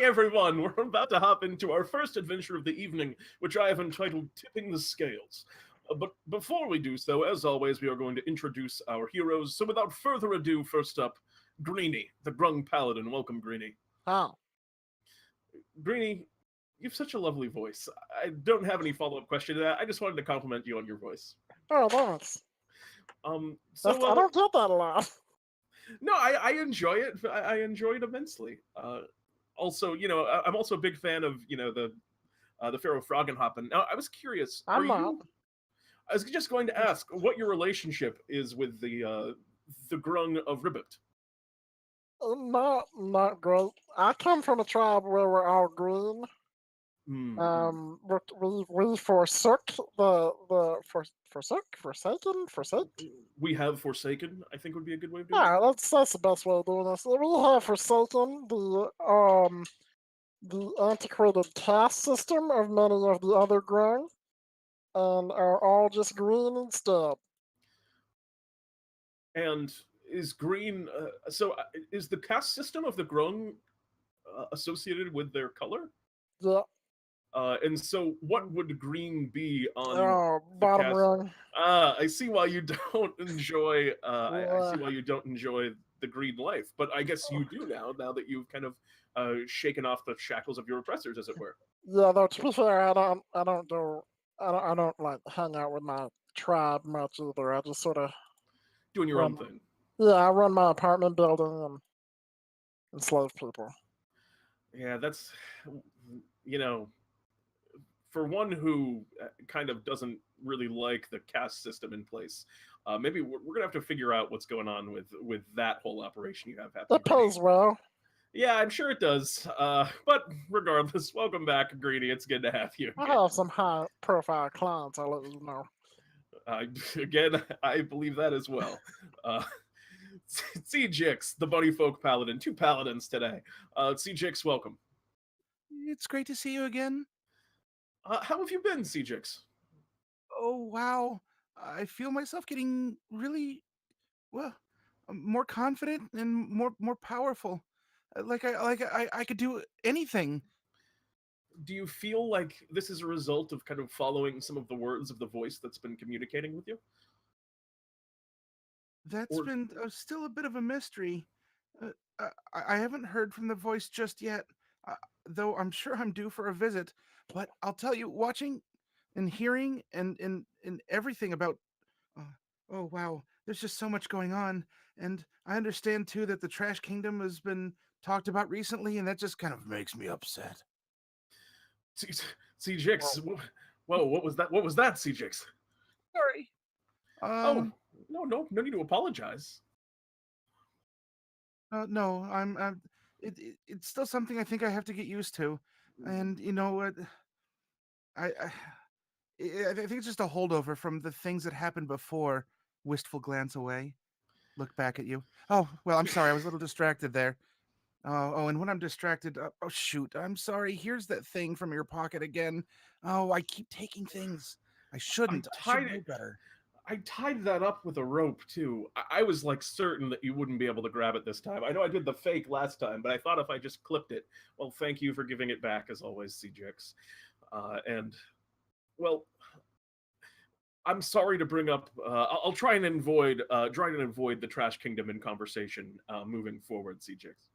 everyone. We're about to hop into our first adventure of the evening, which I have entitled Tipping the Scales. But before we do so, as always, we are going to introduce our heroes. So without further ado, first up, Greenie, the Grung Paladin. Welcome, Greenie. Oh. Greenie, you have such a lovely voice. I don't have any follow-up question to that. I just wanted to compliment you on your voice. Oh, thanks. I don't get that a lot. No, I enjoy it. I enjoy it immensely. Also, I'm also a big fan of the Pharaoh Froggenhoppen. Now, I was curious. I'm not. I was just going to ask what your relationship is with the Grung of Ribbit. Not great. I come from a tribe where we're all green. We forsook forsaken. We have forsaken. I think would be a good way of doing Yeah, that's the best way of doing this. We have forsaken the antiquated caste system of many of the other Grung, and are all just green instead. And is green? Is the caste system of the Grung associated with their color? Yeah. And so, what would green be on bottom cast? rung? I see why you don't enjoy. I see why you don't enjoy the green life, but I guess you do now. Now that you've kind of shaken off the shackles of your oppressors, as it were. Yeah, though to be fair, I don't like hang out with my tribe much either. I just sort of doing your own thing. Yeah, I run my apartment building and enslave people. Yeah, that's for one who kind of doesn't really like the caste system in place, maybe we're gonna have to figure out what's going on with that whole operation you have happening. That pays well. Yeah, I'm sure it does. But regardless, welcome back, Greenie. It's good to have you again. I have some high-profile clients. I'll let you know. Again, I believe that as well. Tzi'jixk, the Bunnyfolk Paladin. 2 paladins today. Tzi'jixk, welcome. It's great to see you again. How have you been, Tzi'jixk? Oh, wow. I feel myself getting really, well, more confident and more powerful. I could do anything. Do you feel like this is a result of kind of following some of the words of the voice that's been communicating with you? That's been still a bit of a mystery. I haven't heard from the voice just yet, though I'm sure I'm due for a visit. But I'll tell you, watching and hearing and everything about... oh, wow, there's just so much going on. And I understand, too, that the Trash Kingdom has been talked about recently, and that just kind of makes me upset. Tzi'jixk, whoa, what was that? What was that, Tzi'jixk? Sorry. No need to apologize. No, it's still something I think I have to get used to, and you know what, I think it's just a holdover from the things that happened before. Wistful glance away, look back at you. Oh, well, I'm sorry, I was a little distracted there. And when I'm distracted, oh shoot, I'm sorry. Here's that thing from your pocket again. Oh, I keep taking things. I shouldn't. I should know better. I tied that up with a rope, too. I was, like, certain that you wouldn't be able to grab it this time. I know I did the fake last time, but I thought if I just clipped it... Well, thank you for giving it back, as always, Tzi'jixk. Well, I'm sorry to bring up... I'll try and avoid the Trash Kingdom in conversation moving forward, Tzi'jixk.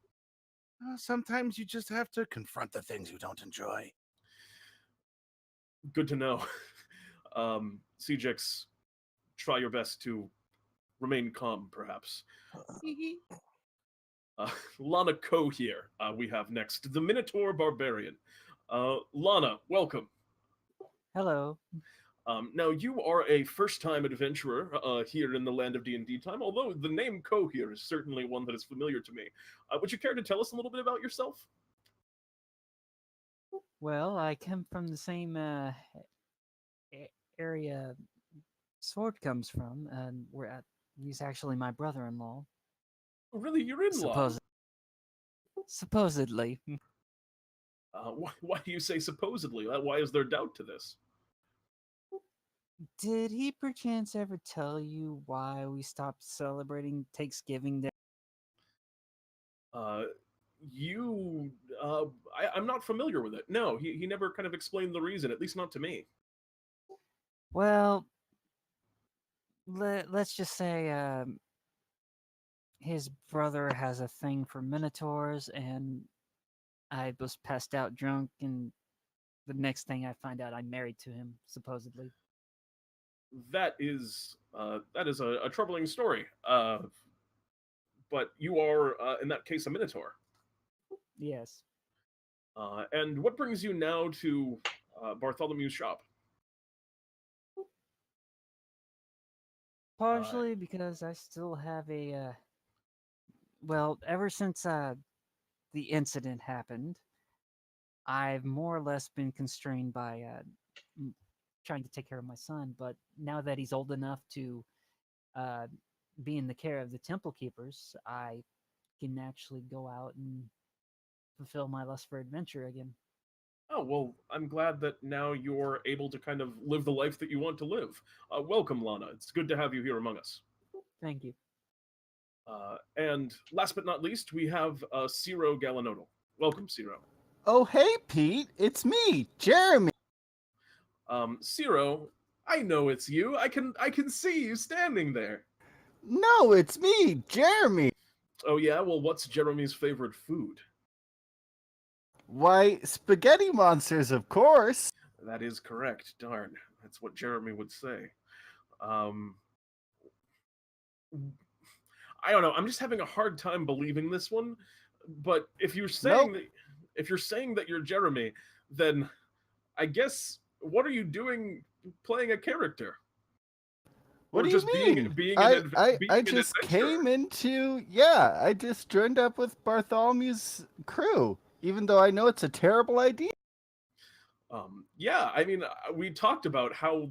Sometimes you just have to confront the things you don't enjoy. Good to know. Tzi'jixk, try your best to remain calm, perhaps. Lana Coheir, we have next. The Minotaur Barbarian. Lana, welcome. Hello. Now, you are a first-time adventurer here in the land of DnDTime, although the name Coheir is certainly one that is familiar to me. Would you care to tell us a little bit about yourself? Well, I come from the same area Sword comes from, and he's actually my brother-in-law. Oh, really? Your in-law? Supposedly. Why do you say supposedly? Why is there doubt to this? Did he perchance ever tell you why we stopped celebrating Thanksgiving Day? I'm not familiar with it. No, he never kind of explained the reason, at least not to me. Well, let's just say his brother has a thing for Minotaurs, and I was passed out drunk, and the next thing I find out, I'm married to him, supposedly. That is a troubling story. But you are, in that case, a Minotaur. Yes. And what brings you now to Bartholomew's shop? Partially because I still have a, well, ever since the incident happened, I've more or less been constrained by trying to take care of my son. But now that he's old enough to uh, be in the care of the temple keepers, I can actually go out and fulfill my lust for adventure again. Oh, well, I'm glad that now you're able to kind of live the life that you want to live. Welcome, Lana. It's good to have you here among us. Thank you. And last but not least, we have Ciro Galanodel. Welcome, Ciro. Oh, hey, Pete. It's me, Jeremy. Ciro, I know it's you. I can see you standing there. No, it's me, Jeremy. Oh yeah? Well, what's Jeremy's favorite food? Why, spaghetti monsters, of course. That is correct. Darn. That's what Jeremy would say. Um, I don't know. I'm just having a hard time believing this one. But if you're saying that you're Jeremy, then I guess what are you doing playing a character? What Or do just you being mean? being I an just adventurer? came into, yeah, I just joined up with Bartholomew's crew, even though I know it's a terrible idea. Yeah, I mean, we talked about how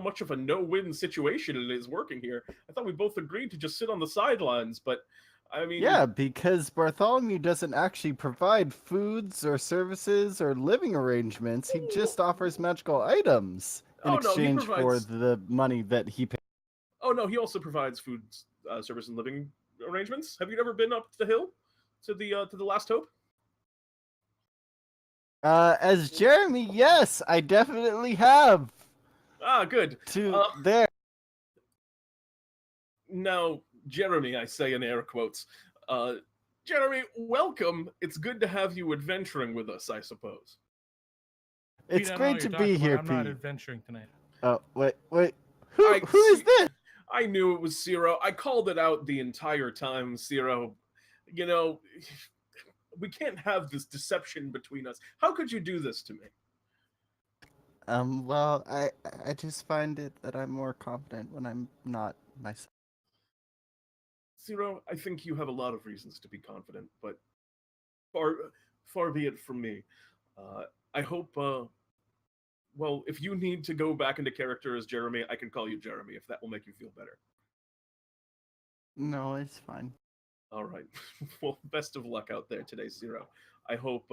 much of a no-win situation it is working here. I thought we both agreed to just sit on the sidelines, but I mean, Yeah, because Bartholomew doesn't actually provide foods or services or living arrangements. He just offers magical items in Oh, no, he exchange for provides- the money that he pays. oh no, he also provides food, service, and living arrangements. Have you ever been up the hill to the Last Hope? As Jeremy, yes, I definitely have. Ah, good. To there. Now, Jeremy, I say in air quotes. Jeremy, welcome. It's good to have you adventuring with us, I suppose. It's Pete, I don't know great what to you're be talking here, about. I'm not Pete. adventuring tonight. Oh, wait. Who is see- this? I knew it was Ciro. I called it out the entire time, Ciro. You know, we can't have this deception between us. How could you do this to me? Well, I just find it that I'm more confident when I'm not myself. Ciro, I think you have a lot of reasons to be confident, but far be it from me. I hope, well, if you need to go back into character as Jeremy, I can call you Jeremy if that will make you feel better. No, it's fine. All right. Well, best of luck out there today, Ciro. I hope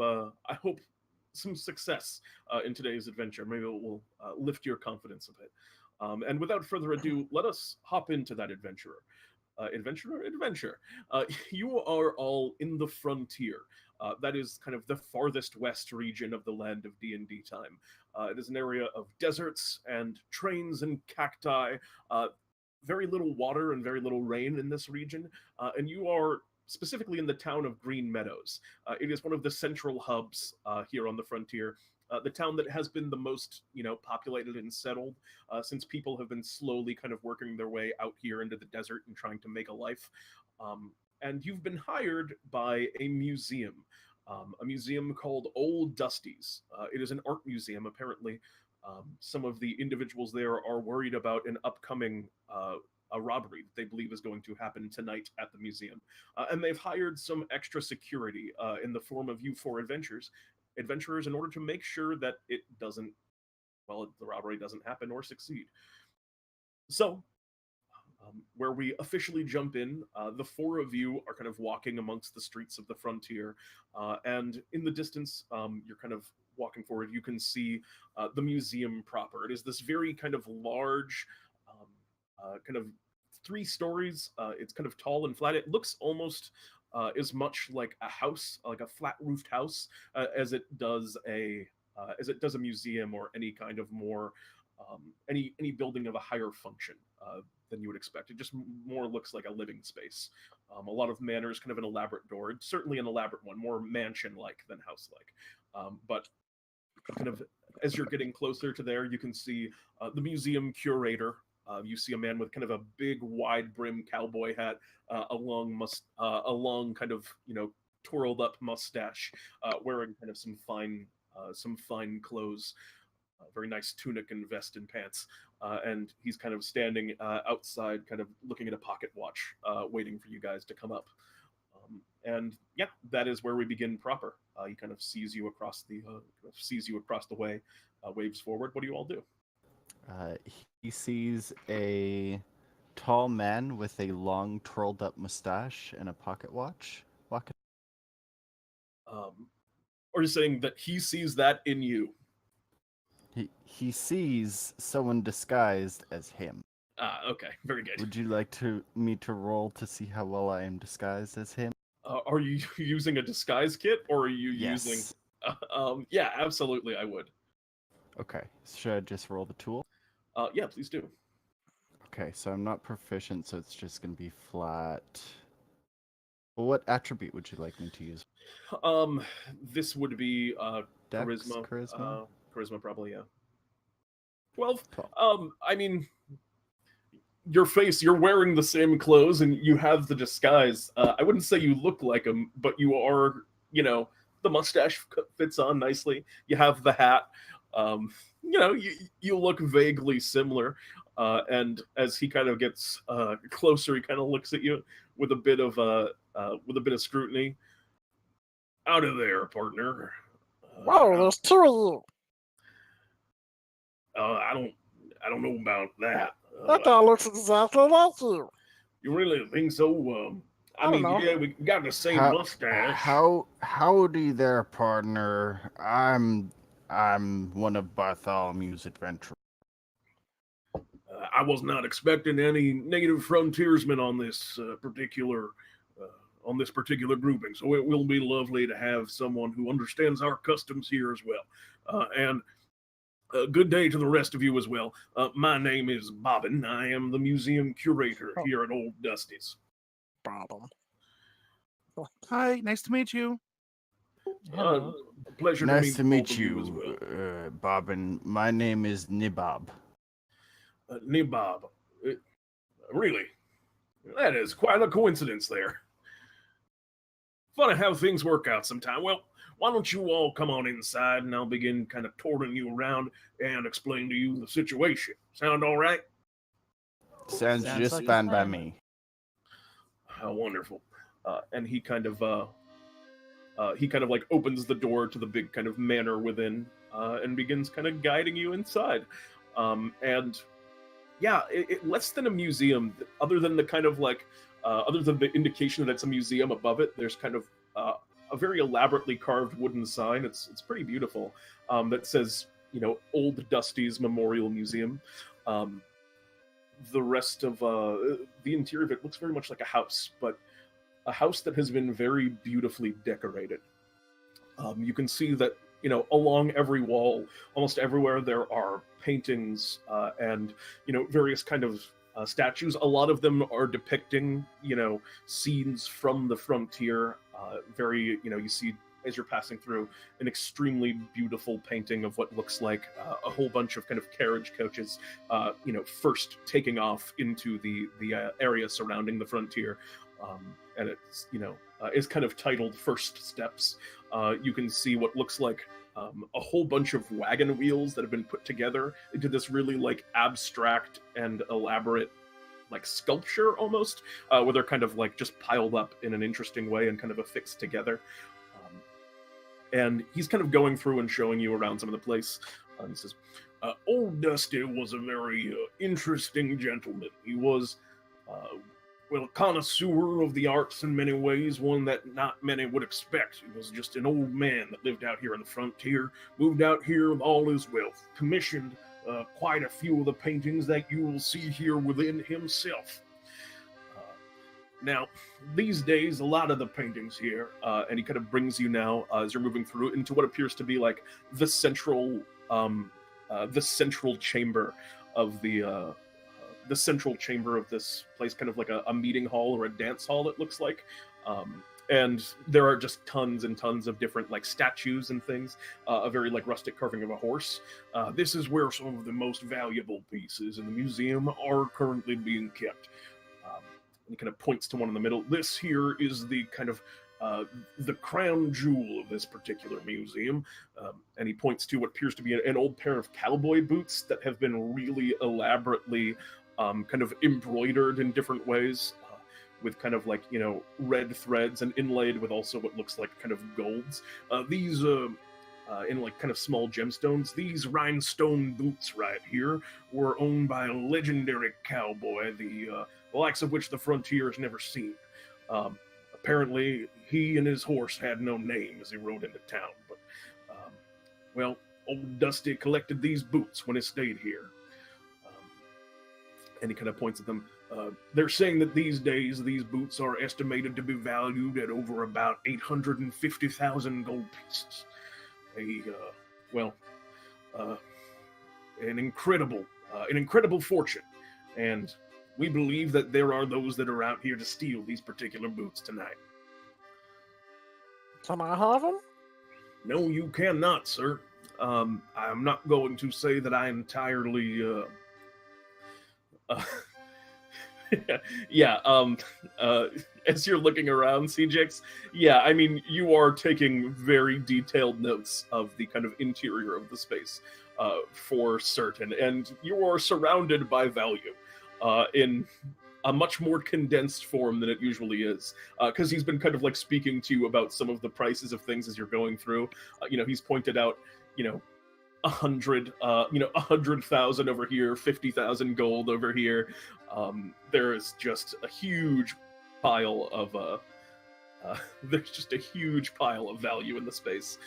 some success in today's adventure. Maybe it will lift your confidence a bit. And without further ado, let us hop into that adventurer. Adventure. You are all in the frontier. That is kind of the farthest west region of the land of DnDTime. It is an area of deserts and trains and cacti. Very little water and very little rain in this region, and you are specifically in the town of Green Meadows. It is one of the central hubs here on the frontier. The town that has been the most, populated and settled since people have been slowly kind of working their way out here into the desert and trying to make a life. And you've been hired by a museum called Old Dusty's. It is an art museum, apparently. Some of the individuals there are worried about an upcoming a robbery that they believe is going to happen tonight at the museum. And they've hired some extra security in the form of you four adventurers in order to make sure that the robbery doesn't happen or succeed. So, where we officially jump in, the four of you are kind of walking amongst the streets of the frontier, and in the distance, you're kind of walking forward. You can see the museum proper. It is this very kind of large, kind of 3 stories. It's kind of tall and flat. It looks almost is much like a house, like a flat-roofed house, as it does a museum or any kind of more any building of a higher function than you would expect. It just more looks like a living space. A lot of manners, kind of an elaborate door, certainly an elaborate one, more mansion-like than house-like. But kind of as you're getting closer to there, you can see the museum curator. You see a man with kind of a big, wide-brim cowboy hat, a long kind of twirled up mustache, wearing kind of some fine clothes, very nice tunic and vest and pants, and he's kind of standing outside, kind of looking at a pocket watch, waiting for you guys to come up. And yeah, that is where we begin proper. He kind of sees you across the way, waves forward. What do you all do? He sees a tall man with a long twirled up mustache and a pocket watch walking. Or you're saying that he sees that in you? He sees someone disguised as him. Okay, very good. Would you like me to roll to see how well I am disguised as him? Are you using a disguise kit, or are you Yes. using? Yeah, absolutely, I would. Okay, should I just roll the tool? Yeah, please do. Okay, so I'm not proficient, so it's just going to be flat. Well, what attribute would you like me to use? This would be Dex, charisma. Charisma, probably, yeah. 12. 12. I mean, your face, you're wearing the same clothes and you have the disguise. I wouldn't say you look like him, but you are, the mustache fits on nicely. You have the hat. You look vaguely similar. And as he kind of gets closer, he kind of looks at you with a bit of scrutiny. Out of there, partner. Whoa, there's two of you. I don't know about that. That guy looks exactly like you. You really think so? I don't know. Yeah, we got the same mustache. Howdy there, partner. I'm one of Bartholomew's adventurers. I was not expecting any native frontiersmen on this particular grouping, so it will be lovely to have someone who understands our customs here as well. And good day to the rest of you as well. My name is Bobbin. I am the museum curator here at Old Dusty's. Problem. Hi, nice to meet you. Hello. Pleasure Nice to meet both of you, as well. Bobbin. My name is Nibob. Nibob. Really? That is quite a coincidence there. Funny how things work out sometime. Well, why don't you all come on inside and I'll begin kind of touring you around and explain to you the situation. Sound all right? Sounds Sounds just like a fine by plan. me. How wonderful. And he kind of like opens the door to the big kind of manor within and begins kind of guiding you inside. And yeah, less than a museum, other than the kind of like, other than the indication that it's a museum above it, there's kind of a very elaborately carved wooden sign. It's pretty beautiful, that says, Old Dusty's Memorial Museum. The rest of the interior of it looks very much like a house, but a house that has been very beautifully decorated. You can see that, along every wall, almost everywhere, there are paintings and, various kind of statues. A lot of them are depicting, scenes from the frontier. You see, as you're passing through, an extremely beautiful painting of what looks like a whole bunch of kind of carriage coaches, first taking off into the area surrounding the frontier. And it's, is kind of titled First Steps. You can see what looks like a whole bunch of wagon wheels that have been put together into this really like abstract and elaborate like sculpture almost, where they're kind of like just piled up in an interesting way and kind of affixed together. And he's kind of going through and showing you around some of the place. He says, Old Dusty was a very interesting gentleman. He was, a connoisseur of the arts in many ways, one that not many would expect. He was just an old man that lived out here on the frontier, moved out here with all his wealth, commissioned quite a few of the paintings that you will see here within himself. Now, these days, a lot of the paintings here, and he kind of brings you now, as you're moving through, into what appears to be like the central chamber of the central chamber of this place, kind of like a meeting hall or a dance hall, it looks like. And there are just tons and tons of different like statues and things, a very like rustic carving of a horse. This is where some of the most valuable pieces in the museum are currently being kept. And he kind of points to one in the middle. This here is the kind of the crown jewel of this particular museum. And he points to what appears to be an old pair of cowboy boots that have been really elaborately kind of embroidered in different ways, with kind of like, you know, red threads and inlaid with also what looks like kind of golds. These in like kind of small gemstones. These rhinestone boots right here were owned by a legendary cowboy, the likes of which the frontier has never seen. Apparently, he and his horse had no name as he rode into town, but, well, old Dusty collected these boots when he stayed here. And he kind of points at them. They're saying that these days, these boots are estimated to be valued at over about 850,000 gold pieces. An incredible fortune. And we believe that there are those that are out here to steal these particular boots tonight. Can I have them? No, you cannot, sir. I'm not going to say that I entirely, as you're looking around, Tzi'jixk, yeah, I mean, you are taking very detailed notes of the kind of interior of the space, for certain, and you are surrounded by value, in a much more condensed form than it usually is, because he's been kind of like speaking to you about some of the prices of things as you're going through. He's pointed out, 100,000 over here, 50,000 gold over here. There is just a huge pile of value in the space.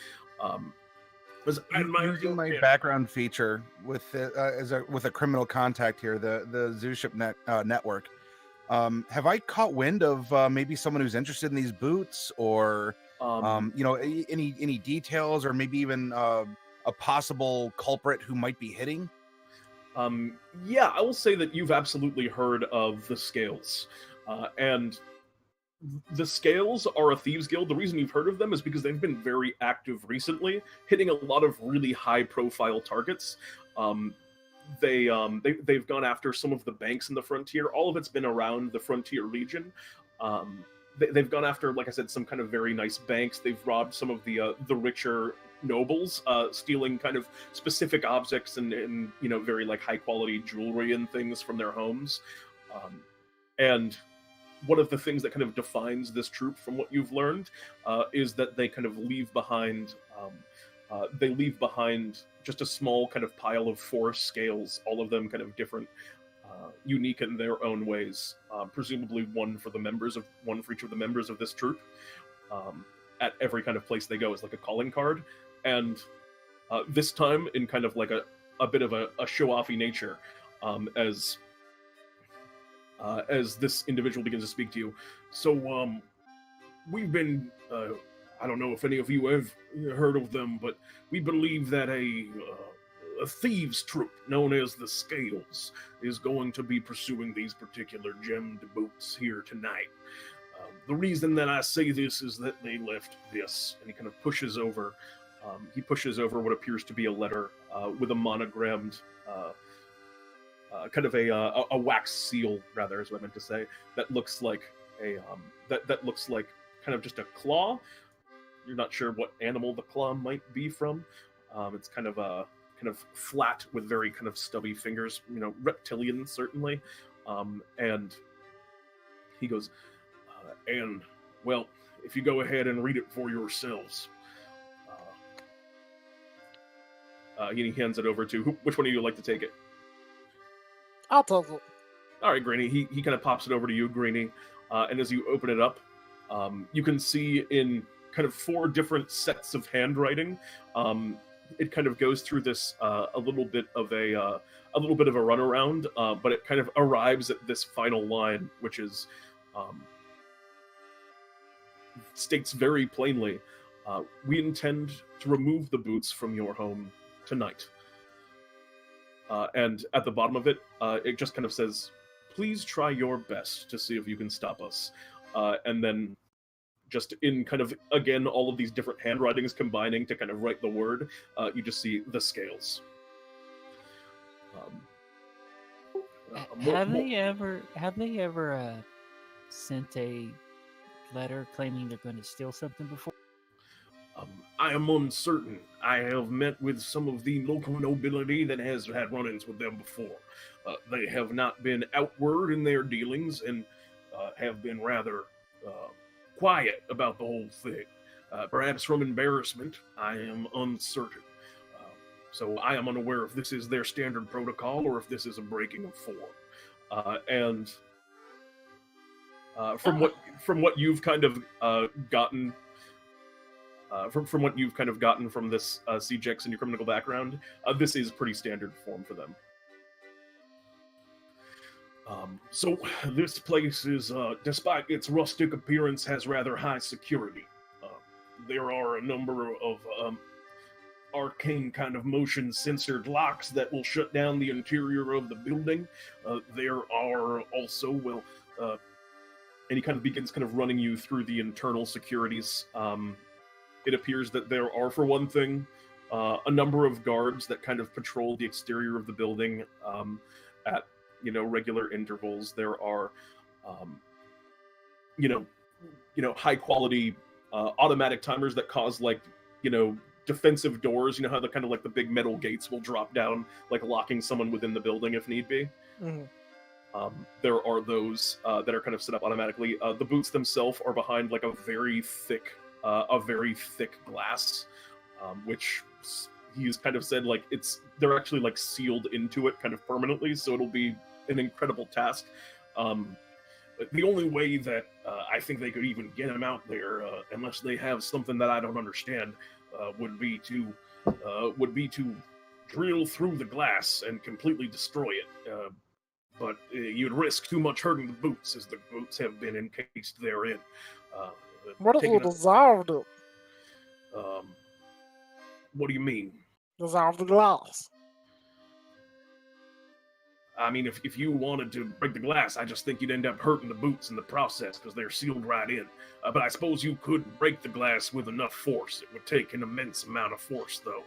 Using my background feature with with a criminal contact here, the Zooship network. Have I caught wind of maybe someone who's interested in these boots, or any details, or maybe even a possible culprit who might be hitting? Yeah, I will say that you've absolutely heard of the Scales, and the Scales are a thieves guild. The reason you've heard of them is because they've been very active recently, hitting a lot of really high-profile targets. They've gone after some of the banks in the frontier. All of it's been around the frontier region. They've gone after, like I said, some kind of very nice banks. They've robbed some of the richer nobles, stealing kind of specific objects and very like high quality jewelry and things from their homes. And one of the things that kind of defines this troop, from what you've learned, is that they kind of leave behind just a small kind of pile of 4 scales, all of them kind of different, unique in their own ways. Presumably one for each of the members of this troop. At every kind of place they go is like a calling card, and this time in kind of like a bit of a show-offy nature, as this individual begins to speak to you. So, we've been, I don't know if any of you have heard of them, but we believe that a thieves troop known as the Scales is going to be pursuing these particular gemmed boots here tonight. The reason that I say this is that they left this, and he kind of pushes over what appears to be a letter with a monogrammed, kind of a wax seal, rather, is what I meant to say. That looks like that looks like kind of just a claw. You're not sure what animal the claw might be from. It's kind of flat with very kind of stubby fingers, reptilian certainly. And he goes, and well, if you go ahead and read it for yourselves. He hands it over to which one of you would like to take it? I'll take it. All right, Greenie. He kind of pops it over to you, Greenie. And as you open it up, you can see in kind of 4 different sets of handwriting. It kind of goes through this a little bit of a runaround, but it kind of arrives at this final line, which is, states very plainly, we intend to remove the boots from your home tonight. And at the bottom of it, it just kind of says, please try your best to see if you can stop us. And then just in kind of, again, all of these different handwritings combining to kind of write the word, you just see the scales. Have they ever sent a letter claiming they're going to steal something before? I am uncertain. I have met with some of the local nobility that has had run-ins with them before. They have not been outward in their dealings and have been rather quiet about the whole thing. Perhaps from embarrassment, I am uncertain. So I am unaware if this is their standard protocol or if this is a breaking of form. And from what you've kind of gotten. From what you've kind of gotten from this Tzi'jixk and your criminal background, this is pretty standard form for them. So this place is, despite its rustic appearance, has rather high security. There are a number of arcane kind of motion-censored locks that will shut down the interior of the building. There are also, well, and he kind of begins kind of running you through the internal securities. It appears that there are, for one thing, a number of guards that kind of patrol the exterior of the building at, regular intervals. There are, high quality automatic timers that cause defensive doors. You know how the kind of like the big metal gates will drop down, like locking someone within the building if need be. Mm-hmm. There are those that are kind of set up automatically. The boots themselves are behind like a very thick glass, which he's kind of said they're actually like sealed into it kind of permanently, so it'll be an incredible task. The only way that I think they could even get him out there, unless they have something that I don't understand, would be to drill through the glass and completely destroy it. But you'd risk too much hurting the boots, as the boots have been encased therein. What if you dissolved it? What do you mean? Dissolve the glass. I mean, if you wanted to break the glass, I just think you'd end up hurting the boots in the process because they're sealed right in. But I suppose you could break the glass with enough force. It would take an immense amount of force, though.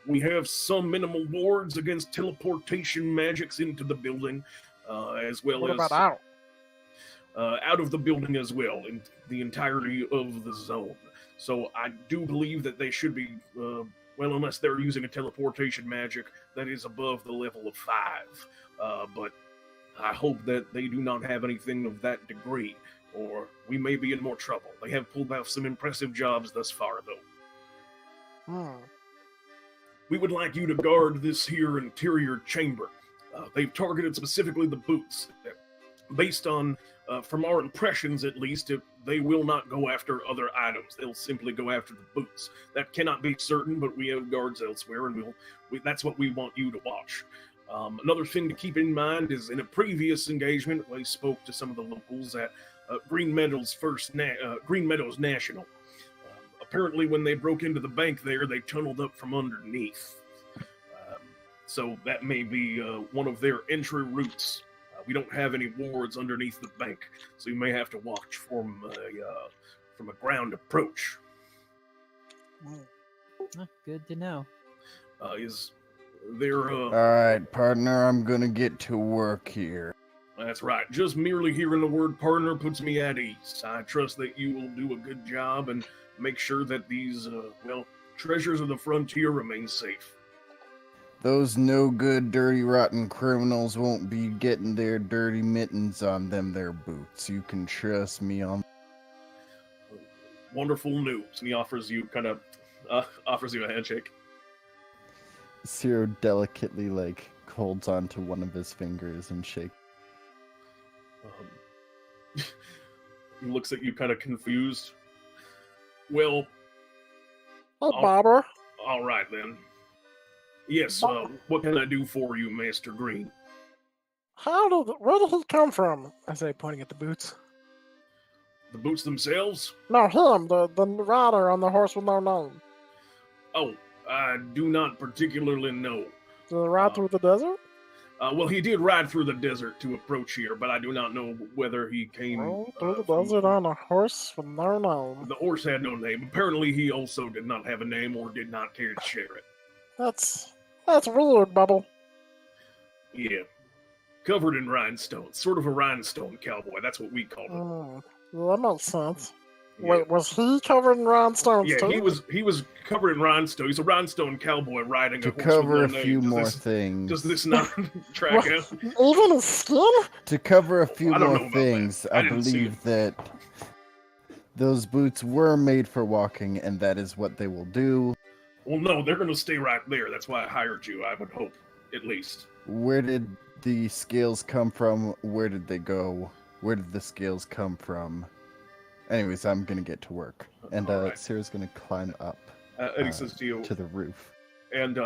We have some minimal wards against teleportation magics into the building, as well what as... What about out? Out of the building as well, in the entirety of the zone. So I do believe that they should be, unless they're using a teleportation magic that is above the level of 5. But I hope that they do not have anything of that degree, or we may be in more trouble. They have pulled off some impressive jobs thus far, though. We would like you to guard this here interior chamber. They've targeted specifically the boots. Based on, from our impressions at least, they will not go after other items. They'll simply go after the boots. That cannot be certain, but we have guards elsewhere, and that's what we want you to watch. Another thing to keep in mind is, in a previous engagement, we spoke to some of the locals at Green Meadows National. Apparently, when they broke into the bank there, they tunneled up from underneath. So that may be one of their entry routes. We don't have any wards underneath the bank, so you may have to watch from a ground approach. Good to know. Is there? All right, partner. I'm gonna get to work here. That's right. Just merely hearing the word partner puts me at ease. I trust that you will do a good job and make sure that these treasures of the frontier remain safe. Those no good, dirty, rotten criminals won't be getting their dirty mittens on them their boots. You can trust me on. Wonderful news. And he offers you a handshake. Ciro delicately holds onto one of his fingers and shakes. He looks at you kind of confused. Well, Hey, Bobber. All right then. Yes, what can I do for you, Master Green? Where did he come from? I say, pointing at the boots. The boots themselves? No, him, the rider on the horse with no name. Oh, I do not particularly know. Did he ride through the desert? Well, he did ride through the desert to approach here, but I do not know whether he came Through the from- desert on a horse with no name. The horse had no name. Apparently, he also did not have a name or did not care to share it. That's weird, Bubble. Yeah. Covered in rhinestones. Sort of a rhinestone cowboy. That's what we called him. Yeah, that makes sense. Yeah. Wait, was he covered in rhinestones Yeah, too? he was covered in rhinestone. He's a rhinestone cowboy riding To a horse cover a with no few name. more things. Does this not track out? Even his skin? To cover a few I don't know more about that. things, I I didn't see believe that those boots were made for walking, and that is what they will do. Well, no, they're going to stay right there. That's why I hired you, I would hope, at least. Where did the scales come from? Where did they go? Where did the scales come from? Anyways, I'm gonna get to work, and Alright. Ciro's gonna climb up And he says to you, to the roof. and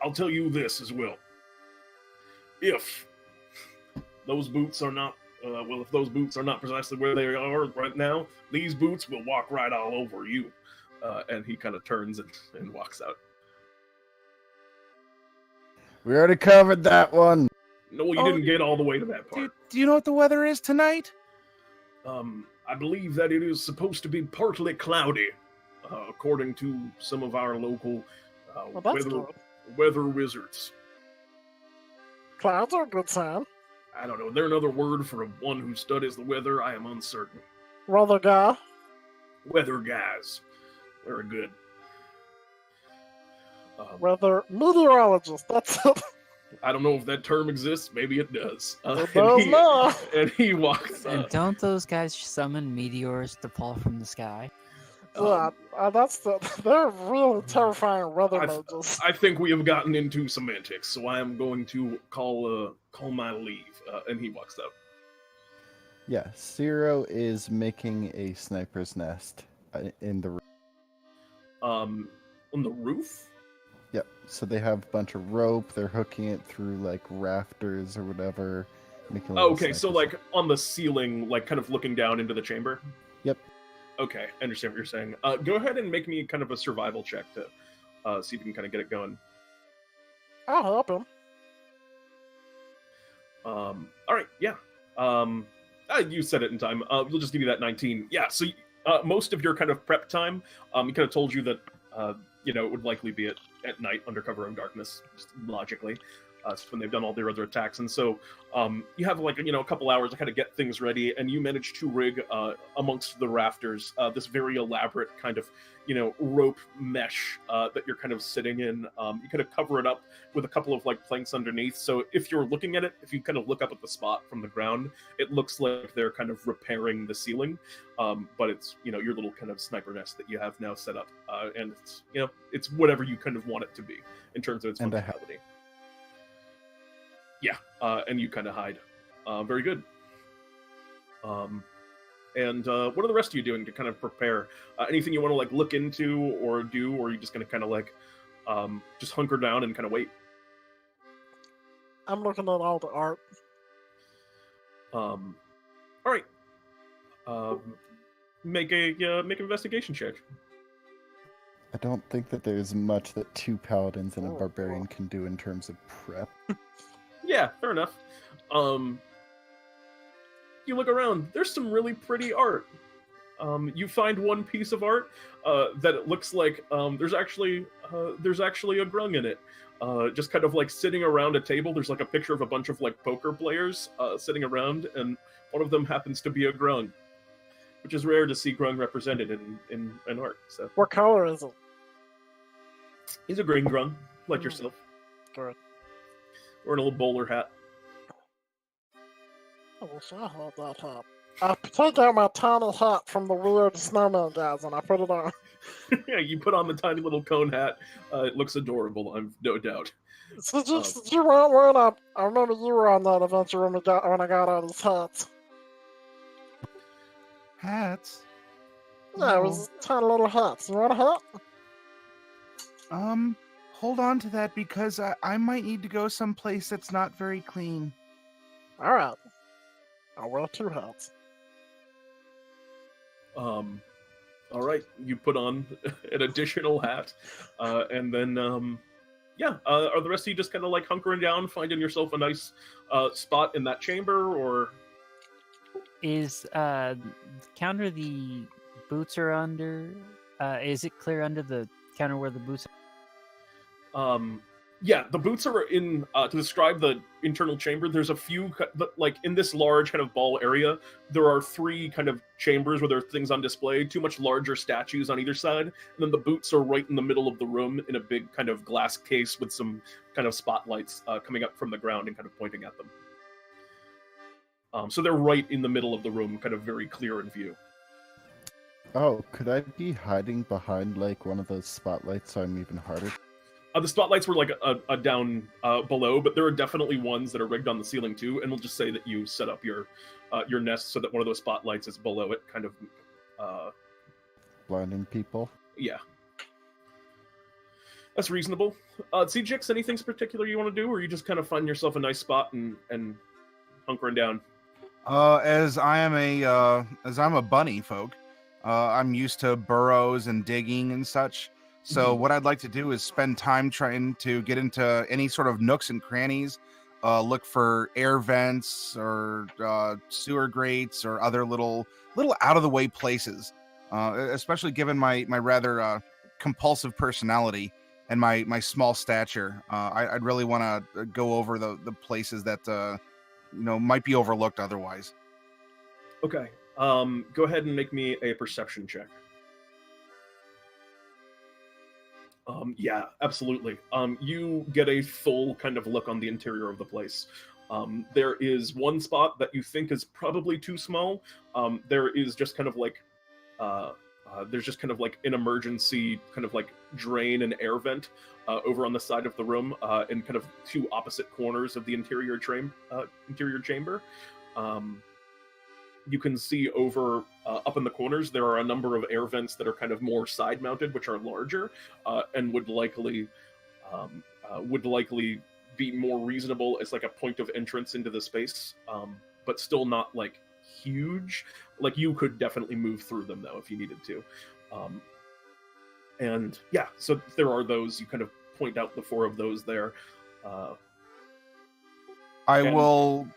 I'll tell you this as well. If those boots are not, if those boots are not precisely where they are right now, these boots will walk right all over you. And he kind of turns and walks out. We already covered that one. No, you Oh, didn't get all the way to that part. Do you know what the weather is tonight? I believe that it is supposed to be partly cloudy, according to some of our local Well, that's good. weather wizards. Clouds are a good sign. I don't know. Is there another word for one who studies the weather? I am uncertain. Weather guy. Weather guys. Very good. Weather meteorologist. That's it. I don't know if that term exists. Maybe it does. It does now. And he walks. And don't those guys summon meteors to fall from the sky? Yeah, they're really terrifying weather I've- mages. I think we have gotten into semantics, so I am going to call my leave. And he walks out. Yeah, Ciro is making a sniper's nest in the roof. On the roof. Yep. So they have a bunch of rope. They're hooking it through like rafters or whatever. Making a little Okay, so sniper's like on the ceiling, like kind of looking down into the chamber. Yep. Okay, I understand what you're saying. Go ahead and make me kind of a survival check to see if you can kind of get it going. I'll help him. All right, yeah. You said it in time. We'll just give you that 19. Yeah. So most of your kind of prep time, he kind of told you that it would likely be at night under cover of darkness, just logically. It's when they've done all their other attacks, and so you have like a couple hours to kind of get things ready, and you manage to rig amongst the rafters this very elaborate kind of rope mesh that you're kind of sitting in. You kind of cover it up with a couple of like planks underneath, so if you're looking at it, if you kind of look up at the spot from the ground, it looks like they're kind of repairing the ceiling, but it's your little kind of sniper nest that you have now set up, and it's it's whatever you kind of want it to be in terms of its And functionality. Yeah, and you kind of hide. Very good. And what are the rest of you doing to kind of prepare? Anything you want to like look into or do, or are you just going to kind of like just hunker down and kind of wait? I'm looking at all the art. All right. Make an investigation check. I don't think that there's much that two paladins and a Oh, barbarian can do in terms of prep. Yeah, fair enough. You look around. There's some really pretty art. You find one piece of art that it looks like there's actually a Grung in it. Just kind of like sitting around a table. There's like a picture of a bunch of like poker players sitting around, and one of them happens to be a Grung, which is rare to see Grung represented in art. So What color is it? he's a green Grung, like Mm. yourself, Good. wearing a little bowler hat. I wish I had that hat. I take out my tiny hat from the weird snowman guys and I put it on. Yeah, you put on the tiny little cone hat. It looks adorable, I'm no doubt. Did you want one? I remember you were on that adventure when I got all these hats. Hats? Yeah, it was tiny little hats. You want a hat? Hold on to that because I might need to go someplace that's not very clean. Alright. I'll wear 2 hats. All right, you put on an additional hat, and then are the rest of you just kind of like hunkering down, finding yourself a nice spot in that chamber, or Is counter the boots are under? Is it clear under the counter where the boots? Yeah, the boots are in, to describe the internal chamber, there's a few, like, in this large kind of ball area, there are 3 kind of chambers where there are things on display, 2 much larger statues on either side, and then the boots are right in the middle of the room in a big kind of glass case with some kind of spotlights coming up from the ground and kind of pointing at them. So they're right in the middle of the room, kind of very clear in view. Oh, could I be hiding behind like one of those spotlights so I'm even harder? The spotlights were like a down below, but there are definitely ones that are rigged on the ceiling too. And we'll just say that you set up your nest so that one of those spotlights is below it, kind of. Blinding people. Yeah, that's reasonable. Tzi'jixk, anything particular you want to do, or you just kind of find yourself a nice spot and hunkering down? As I'm a bunny folk, I'm used to burrows and digging and such. So what I'd like to do is spend time trying to get into any sort of nooks and crannies, look for air vents or sewer grates or other little out of the way places. Especially given my rather compulsive personality and my small stature, I'd really want to go over the places that might be overlooked otherwise. Okay. Go ahead and make me a perception check. Yeah, absolutely. You get a full kind of look on the interior of the place. There is one spot that you think is probably too small. There is just kind of like, there's just kind of like an emergency kind of like drain and air vent over on the side of the room, in kind of 2 opposite corners of the interior chamber. You can see over up in the corners there are a number of air vents that are kind of more side mounted, which are larger and would likely be more reasonable as like a point of entrance into the space, but still not like huge. Like you could definitely move through them though if you needed to. And yeah, so there are those. You kind of point out the 4 of those there. I will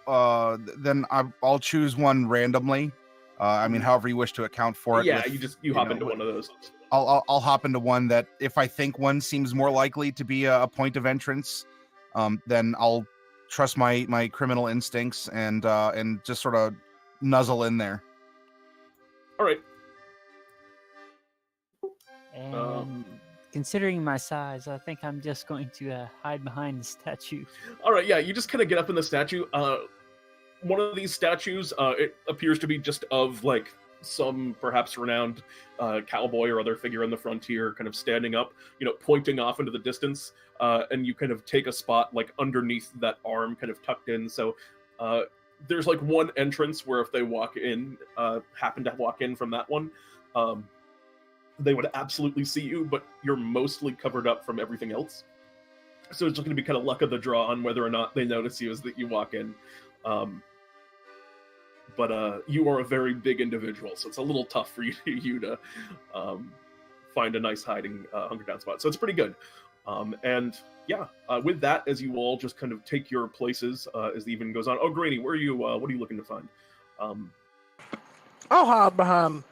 then I'll choose one randomly. I mean, however you wish to account for it. Yeah, with, you hop into one of those. I'll hop into one that if I think one seems more likely to be a point of entrance, then I'll trust my criminal instincts and just sort of nuzzle in there. All right. And considering my size, I think I'm just going to hide behind the statue. All right, yeah, you just kind of get up in the statue. One of these statues, it appears to be just of like some perhaps renowned cowboy or other figure in the frontier, kind of standing up, pointing off into the distance, and you kind of take a spot like underneath that arm, kind of tucked in. So there's like one entrance where if they happen to walk in from that one, they would absolutely see you, but you're mostly covered up from everything else. So it's just going to be kind of luck of the draw on whether or not they notice you as that you walk in. But you are a very big individual, so it's a little tough for you to find a nice hiding hunker down spot. So it's pretty good. And yeah, with that, as you all just kind of take your places as the evening goes on. Oh, Greenie, where are you? What are you looking to find? I'll hide behind.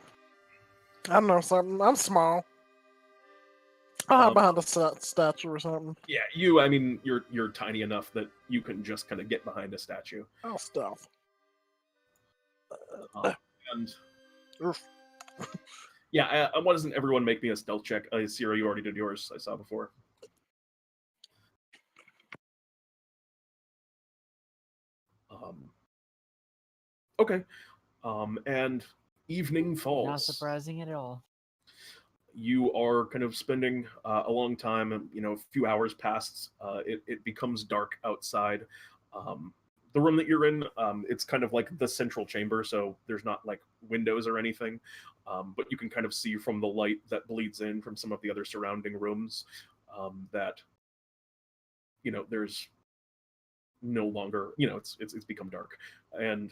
I don't know, something. I'm small. I'll hide behind a statue or something. Yeah, you're tiny enough that you can just kind of get behind a statue. I'll stealth. And Oof. yeah, why doesn't everyone make me a stealth check? Ciro, you already did yours. I saw before. Okay. And evening falls. Not surprising at all. You are kind of spending a long time, a few hours past. It becomes dark outside. The room that you're in, it's kind of like the central chamber, so there's not like windows or anything, but you can kind of see from the light that bleeds in from some of the other surrounding rooms that there's no longer, it's become dark. And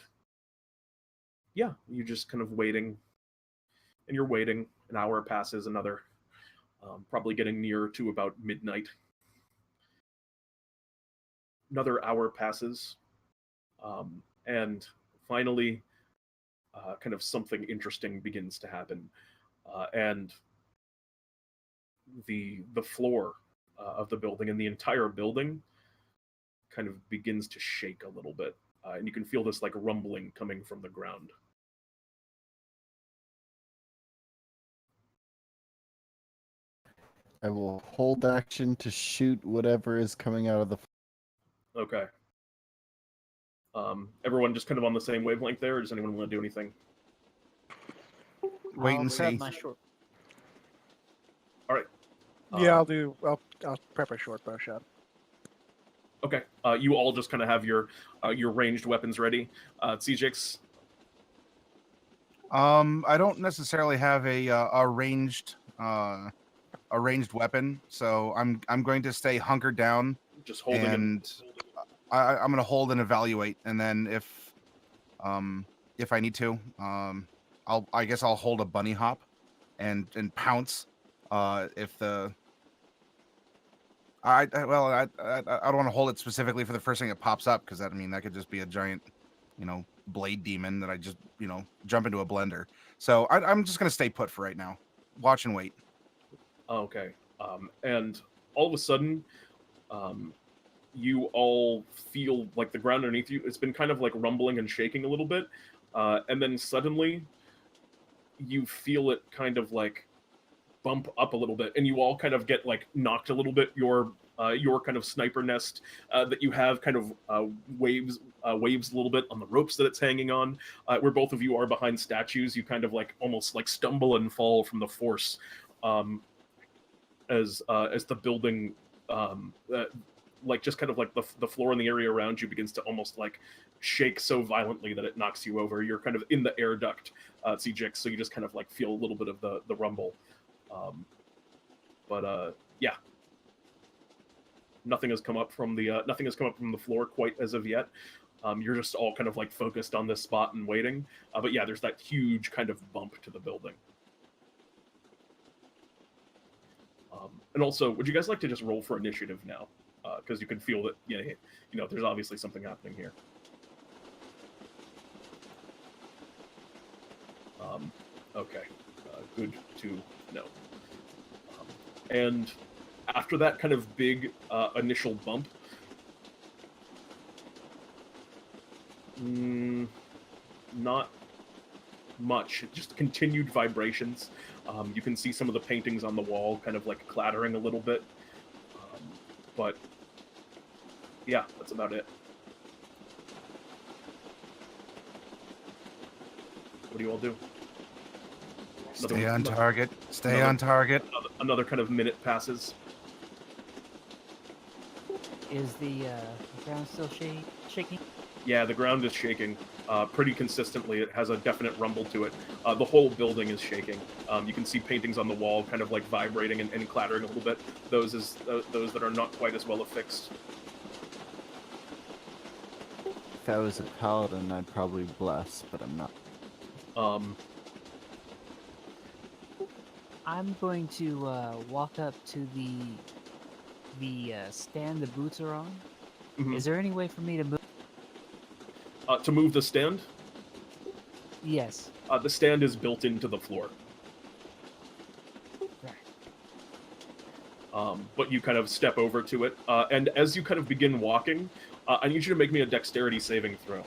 yeah, you're just kind of waiting and you're waiting. An hour passes, another, probably getting near to about midnight. Another hour passes, and finally, kind of something interesting begins to happen, and the floor of the building and the entire building kind of begins to shake a little bit, and you can feel this like rumbling coming from the ground. I will hold action to shoot whatever is coming out of the. Okay. Everyone just kind of on the same wavelength there, or does anyone want to do anything? Wait I'll and prep see. my short. All right. Yeah, I'll prep a short bow shot. Okay. You all just kind of have your ranged weapons ready. Tzi'jixk. I don't necessarily have a ranged weapon, so I'm going to stay hunkered down, Just holding and I'm going to hold and evaluate, and then if I need to, I guess I'll hold a bunny hop, and pounce, if the. I don't want to hold it specifically for the first thing that pops up, because that could just be a giant, blade demon that I just jump into a blender. So I'm just gonna stay put for right now. Watch and wait. Okay. And all of a sudden, you all feel like the ground underneath you, it's been kind of like rumbling and shaking a little bit. And then suddenly, you feel it kind of like bump up a little bit, and you all kind of get like knocked a little bit. Your kind of sniper nest that you have kind of waves a little bit on the ropes that it's hanging on. Where both of you are behind statues, you kind of like almost like stumble and fall from the force, as the building, like just kind of like the floor in the area around you begins to almost like shake so violently that it knocks you over. You're kind of in the air duct, Tzi'jixk, so you just kind of like feel a little bit of the rumble. Yeah, nothing has come up from the floor quite as of yet. You're just all kind of like focused on this spot and waiting. But yeah, there's that huge kind of bump to the building. And also, would you guys like to just roll for initiative now? Because you can feel that, there's obviously something happening here. Okay, good to know. And after that kind of big initial bump, not much. Just continued vibrations. You can see some of the paintings on the wall kind of like clattering a little bit. But yeah, that's about it. What do you all do? Stay on target. Stay on target. Another kind of minute passes. Is the ground still shaking? Yeah, the ground is shaking pretty consistently. It has a definite rumble to it. The whole building is shaking. You can see paintings on the wall kind of like vibrating and clattering a little bit. Those that are not quite as well affixed. If I was a paladin, I'd probably bless, but I'm not. I'm going to walk up to the stand the boots are on. Mhm. Is there any way for me to move? To move the stand? Yes. The stand is built into the floor. Right. But you kind of step over to it, and as you kind of begin walking, I need you to make me a dexterity saving throw.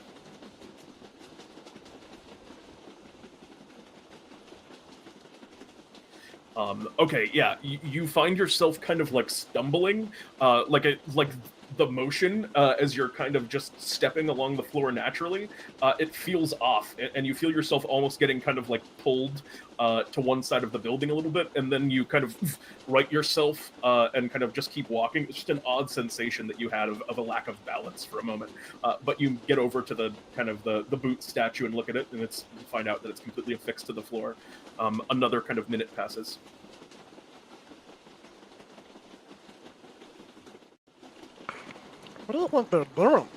Okay, yeah, you find yourself kind of like stumbling, like the motion as you're kind of just stepping along the floor naturally. It feels off, and you feel yourself almost getting kind of like pulled to one side of the building a little bit, and then you kind of right yourself and kind of just keep walking. It's just an odd sensation that you had of a lack of balance for a moment. But you get over to the kind of the boot statue and look at it, and you find out that it's completely affixed to the floor. Another kind of minute passes. What do you think they're doing?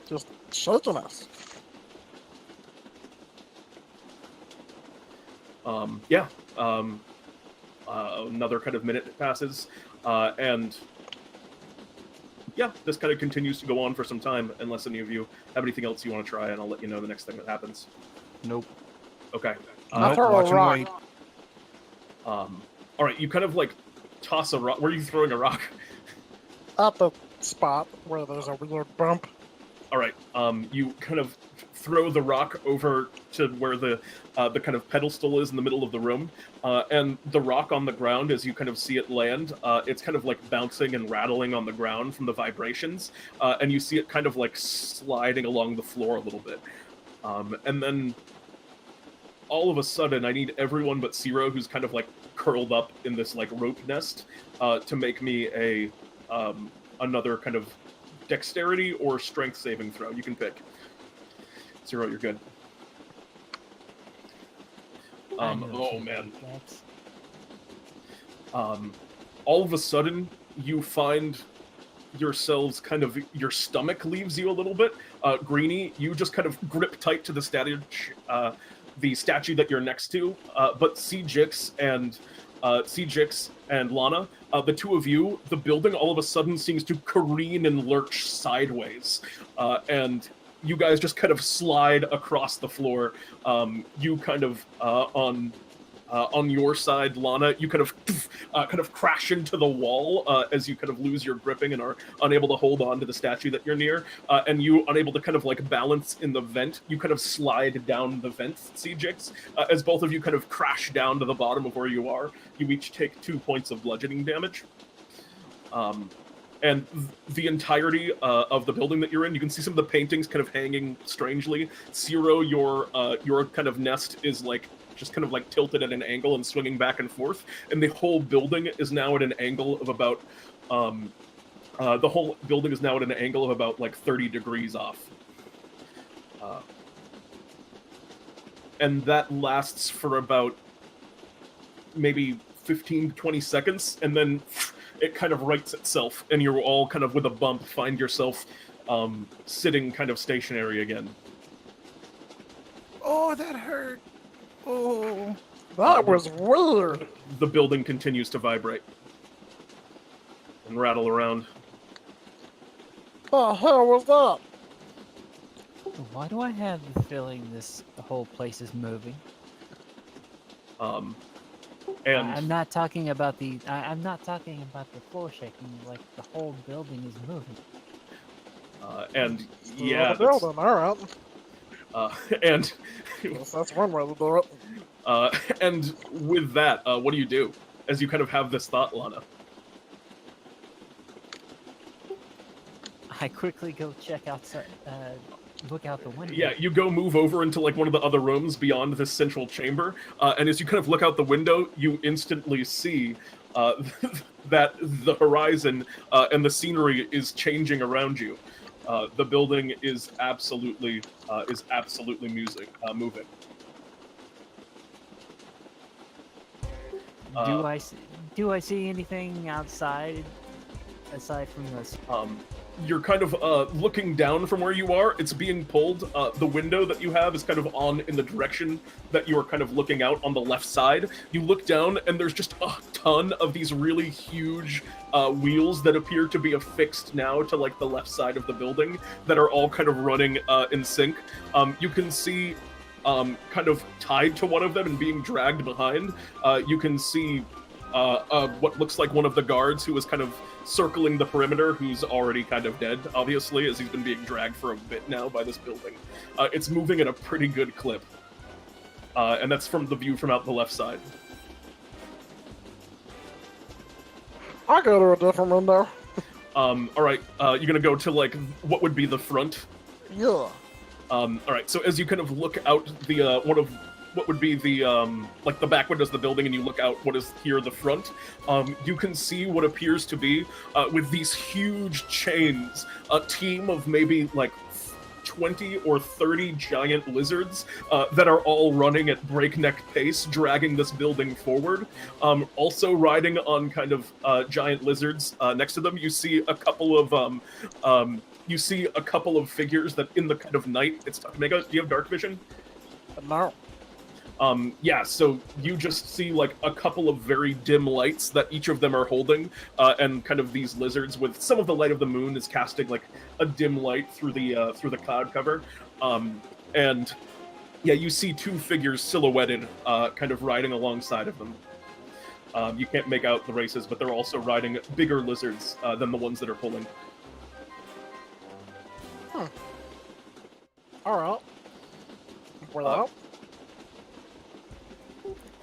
Just shaking us. Yeah. Another kind of minute passes, and yeah, this kind of continues to go on for some time, unless any of you have anything else you want to try, and I'll let you know the next thing that happens. Nope. Okay. I Nope, throw a watch and rock. wait. All right, you kind of like toss a rock. Where are you throwing a rock? At the spot where there's a weird bump. All right. You kind of throw the rock over to where the kind of pedestal is in the middle of the room, and the rock on the ground, as you kind of see it land, it's kind of like bouncing and rattling on the ground from the vibrations, and you see it kind of like sliding along the floor a little bit, and then all of a sudden, I need everyone but Ciro, who's kind of like curled up in this like rope nest, to make me a another kind of dexterity or strength saving throw. You can pick. Ciro, you're good. I know Oh something man. that's- All of a sudden, you find yourselves kind of, your stomach leaves you a little bit. Greenie, you just kind of grip tight to the statue that you're next to. But Tzi'jixk and Lana, the two of you, the building all of a sudden seems to careen and lurch sideways, and you guys just kind of slide across the floor. You kind of on your side, Lana, you kind of crash into the wall as you kind of lose your gripping and are unable to hold on to the statue that you're near, and you unable to kind of like balance in the vent. You kind of slide down the vent, Tzi'jixk, as both of you kind of crash down to the bottom of where you are. You each take 2 points of bludgeoning damage. And the entirety of the building that you're in, you can see some of the paintings kind of hanging strangely. Ciro, your kind of nest is like just kind of like tilted at an angle and swinging back and forth, and the whole building is now at an angle of about like 30 degrees off. And that lasts for about maybe 15 to 20 seconds, and then it kind of rights itself, and you're all kind of with a bump find yourself sitting kind of stationary again. Oh, that hurt. Oh. That was weird. The building continues to vibrate and rattle around. The hell was that? Why do I have the feeling the whole place is moving? And I'm not talking about I'm not talking about the floor shaking. Like the whole building is moving. and The yeah, building, alright. and That's one way to do it. and with that, what do you do as you kind of have this thought, Lana? I quickly go check outside. Look out the window. Yeah, you go move over into like one of the other rooms beyond this central chamber, and as you kind of look out the window, you instantly see that the horizon and the scenery is changing around you. The building is absolutely moving. Do I see anything outside aside from this? You're kind of looking down from where you are. It's being pulled. The window that you have is kind of on in the direction that you are kind of looking out on the left side. You look down, and there's just a ton of these really huge wheels that appear to be affixed now to like the left side of the building that are all kind of running in sync. You can see kind of tied to one of them and being dragged behind. You can see what looks like one of the guards who was kind of circling the perimeter, who's already kind of dead, obviously, as he's been being dragged for a bit now by this building. It's moving at a pretty good clip. And that's from the view from out the left side. I go to a different window. Alright, you're gonna go to, like, what would be the front? Yeah. Alright, so as you kind of look out the, one of what would be the, like, the back windows of the building, and you look out what is here, the front, you can see what appears to be, with these huge chains, a team of maybe, like, 20 or 30 giant lizards that are all running at breakneck pace, dragging this building forward. Also riding on kind of giant lizards next to them, you see a couple of figures that in the kind of night, it's tough. Mega, do you have dark vision? No. Yeah, so you just see like a couple of very dim lights that each of them are holding, and kind of these lizards with some of the light of the moon is casting like a dim light through the cloud cover, and yeah, you see two figures silhouetted, kind of riding alongside of them. You can't make out the races, but they're also riding bigger lizards than the ones that are pulling. All right. Well,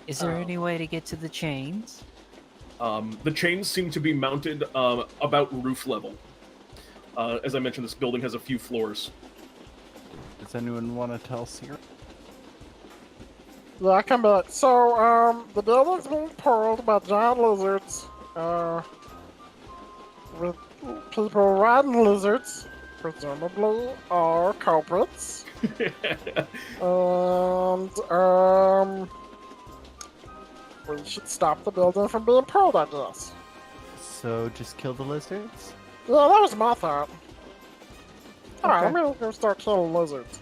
Is there any way to get to the chains? The chains seem to be mounted about roof level. As I mentioned, this building has a few floors. Does anyone want to tell Ciro? yeah, I come back. So, the building's being pulled by giant lizards. With people riding lizards, presumably are culprits. And, we should stop the building from being pulled, I guess. So just kill the lizards? Yeah, that was my thought. Alright, Okay. I'm gonna go start killing lizards.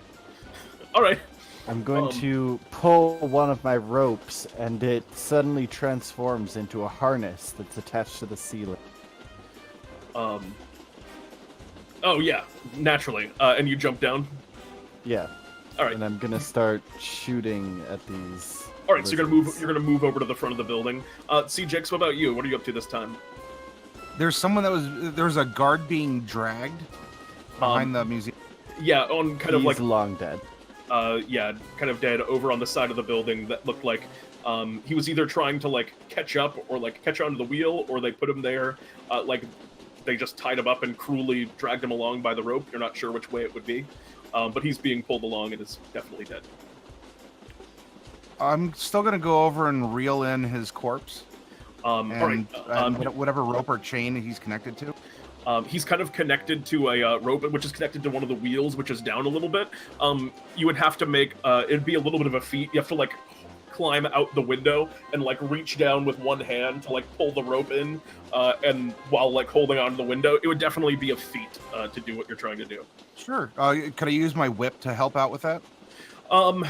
All right. I'm going to pull one of my ropes, and it suddenly transforms into a harness that's attached to the ceiling. Oh yeah, naturally. And you jump down. Yeah. All right. And I'm gonna start shooting at these. All right. So you're gonna move. lizards. You're gonna move over to the front of the building. Tzi'jixk, what about you? What are you up to this time? There's there was a guard being dragged behind the museum. Yeah, on kind of He's like long dead. yeah, kind of dead over on the side of the building that looked like he was either trying to like catch up or like catch onto the wheel, or they put him there, like they just tied him up and cruelly dragged him along by the rope. You're not sure which way it would be, but he's being pulled along and is definitely dead. I'm still gonna go over and reel in his corpse. All right. And whatever rope or chain he's connected to. He's kind of connected to a rope, which is connected to one of the wheels, which is down a little bit. You would have to make it'd be a little bit of a feat. You have to like climb out the window and like reach down with one hand to like pull the rope in, and while like holding onto the window, it would definitely be a feat to do what you're trying to do. Sure. Could I use my whip to help out with that? I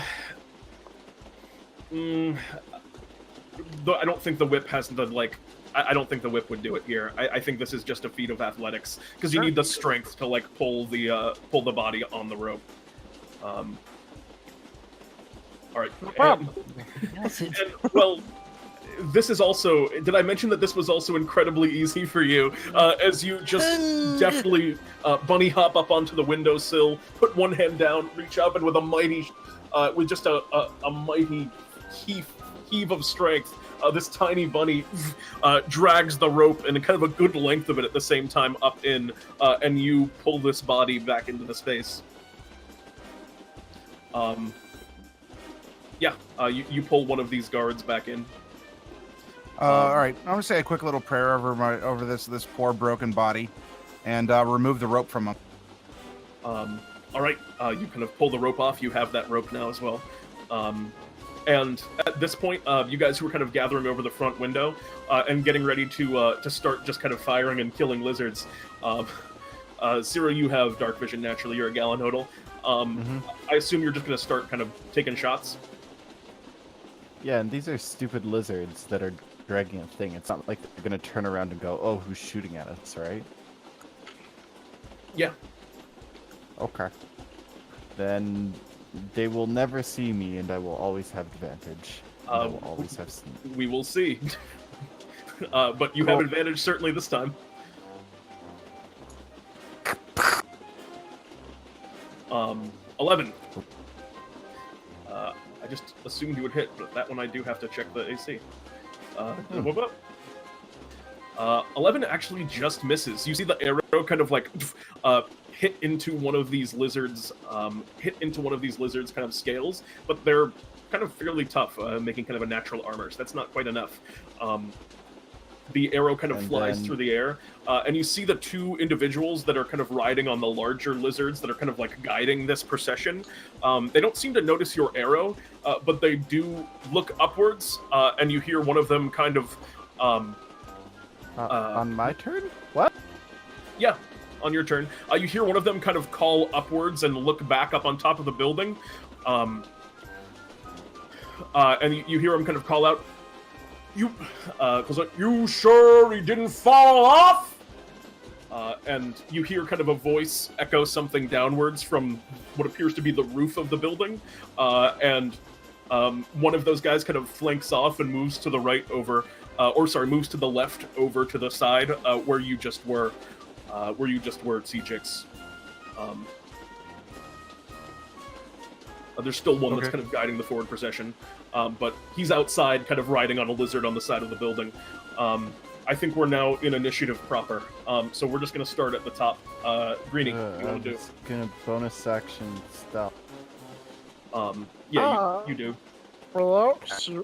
don't think the whip has the like. I don't think the whip would do it here. I think this is just a feat of athletics because you Sure. need the strength to like pull the body on the rope. All right. No problem. And, well, this is also. Did I mention that this was also incredibly easy for you? As you just deftly bunny hop up onto the windowsill, put one hand down, reach up, and with a mighty, with just a mighty heave of strength, this tiny bunny drags the rope and kind of a good length of it at the same time up in, and you pull this body back into the space. Yeah, you pull one of these guards back in. All right. I'm gonna say a quick little prayer over this poor broken body, and remove the rope from him. All right, you kind of pull the rope off. You have that rope now as well. And at this point, you guys who are kind of gathering over the front window and getting ready to start just kind of firing and killing lizards. Ciro, you have dark vision naturally. You're a Galanodel. I assume you're just going to start kind of taking shots. Yeah, and these are stupid lizards that are dragging a thing. It's not like they're gonna turn around and go, "Oh, who's shooting at us?" Right? Yeah. Okay. Then they will never see me, and I will always have advantage. And I will always have sneak. We will see. But you have advantage certainly this time. 11. I just assumed you would hit, but that one I do have to check the AC. Whoop up. 11 actually just misses. You see the arrow kind of like hit into one of these lizards, kind of scales, but they're kind of fairly tough, making kind of a natural armor. So that's not quite enough. The arrow kind of flies through the air, and you see the two individuals that are kind of riding on the larger lizards that are kind of like guiding this procession. They don't seem to notice your arrow, but they do look upwards, and you hear one of them kind of... on my turn? What? Yeah, on your turn. You hear one of them kind of call upwards and look back up on top of the building. And you hear him kind of call out, calls out, "You sure he didn't fall off?" And you hear kind of a voice echo something downwards from what appears to be the roof of the building, and one of those guys kind of flanks off and moves to the right over, moves to the left over to the side where you just were, Tzi'jixk. There's still one that's kind of guiding the forward procession, but he's outside, kind of riding on a lizard on the side of the building. I think we're now in initiative proper, so we're just going to start at the top. Greenie, what do you want to do? Gonna bonus action stop. You do. Relax. You're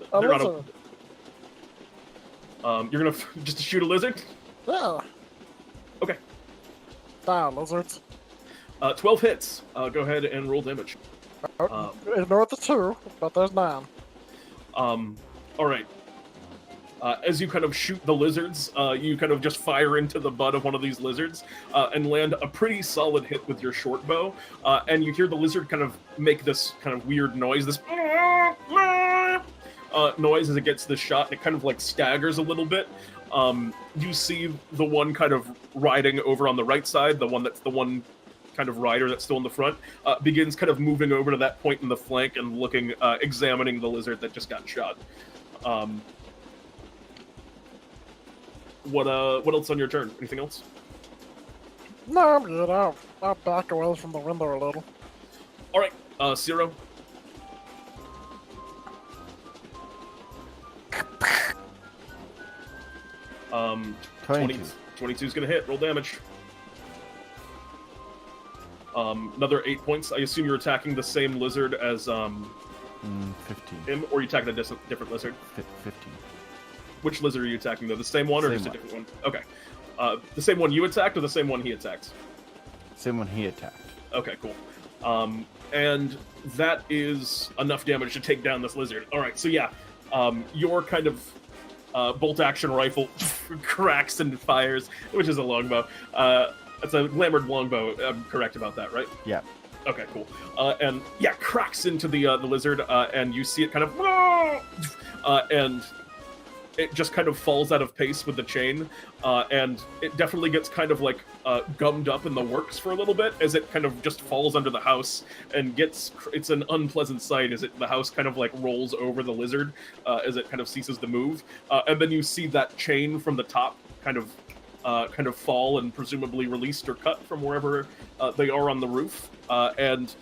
gonna just to shoot a lizard? Yeah. Okay. Down, lizards. 12 hits. Go ahead and roll damage. Ignore the 2, but there's 9. All right. As you kind of shoot the lizards, you kind of just fire into the butt of one of these lizards and land a pretty solid hit with your short bow. And you hear the lizard kind of make this kind of weird noise, this noise as it gets this shot, and it kind of like staggers a little bit. You see the one kind of riding over on the right side, the one kind of rider that's still in the front, begins kind of moving over to that point in the flank and looking, examining the lizard that just got shot. What else on your turn? Anything else? No, I'm good. I'll back away from the window a little. All right, Ciro. Um, 22 is gonna hit. Roll damage. Another 8 points. I assume you're attacking the same lizard as 15. him, or are you attacking a different lizard? 15. Which lizard are you attacking, though? The same one, or Same just a one. different one? Okay. The same one you attacked, or the same one he attacked? Same one he attacked. Okay, cool. And that is enough damage to take down this lizard. All right, so yeah, your kind of bolt-action rifle cracks and fires, which is a longbow. It's a glamored longbow. I'm correct about that, right? Yeah. Okay, cool. And yeah, cracks into the lizard, and you see it kind of, and it just kind of falls out of pace with the chain, and it definitely gets kind of like gummed up in the works for a little bit as it kind of just falls under the house and it's an unpleasant sight as the house kind of like rolls over the lizard as it kind of ceases to move, and then you see that chain from the top kind of fall and presumably released or cut from wherever they are on the roof, and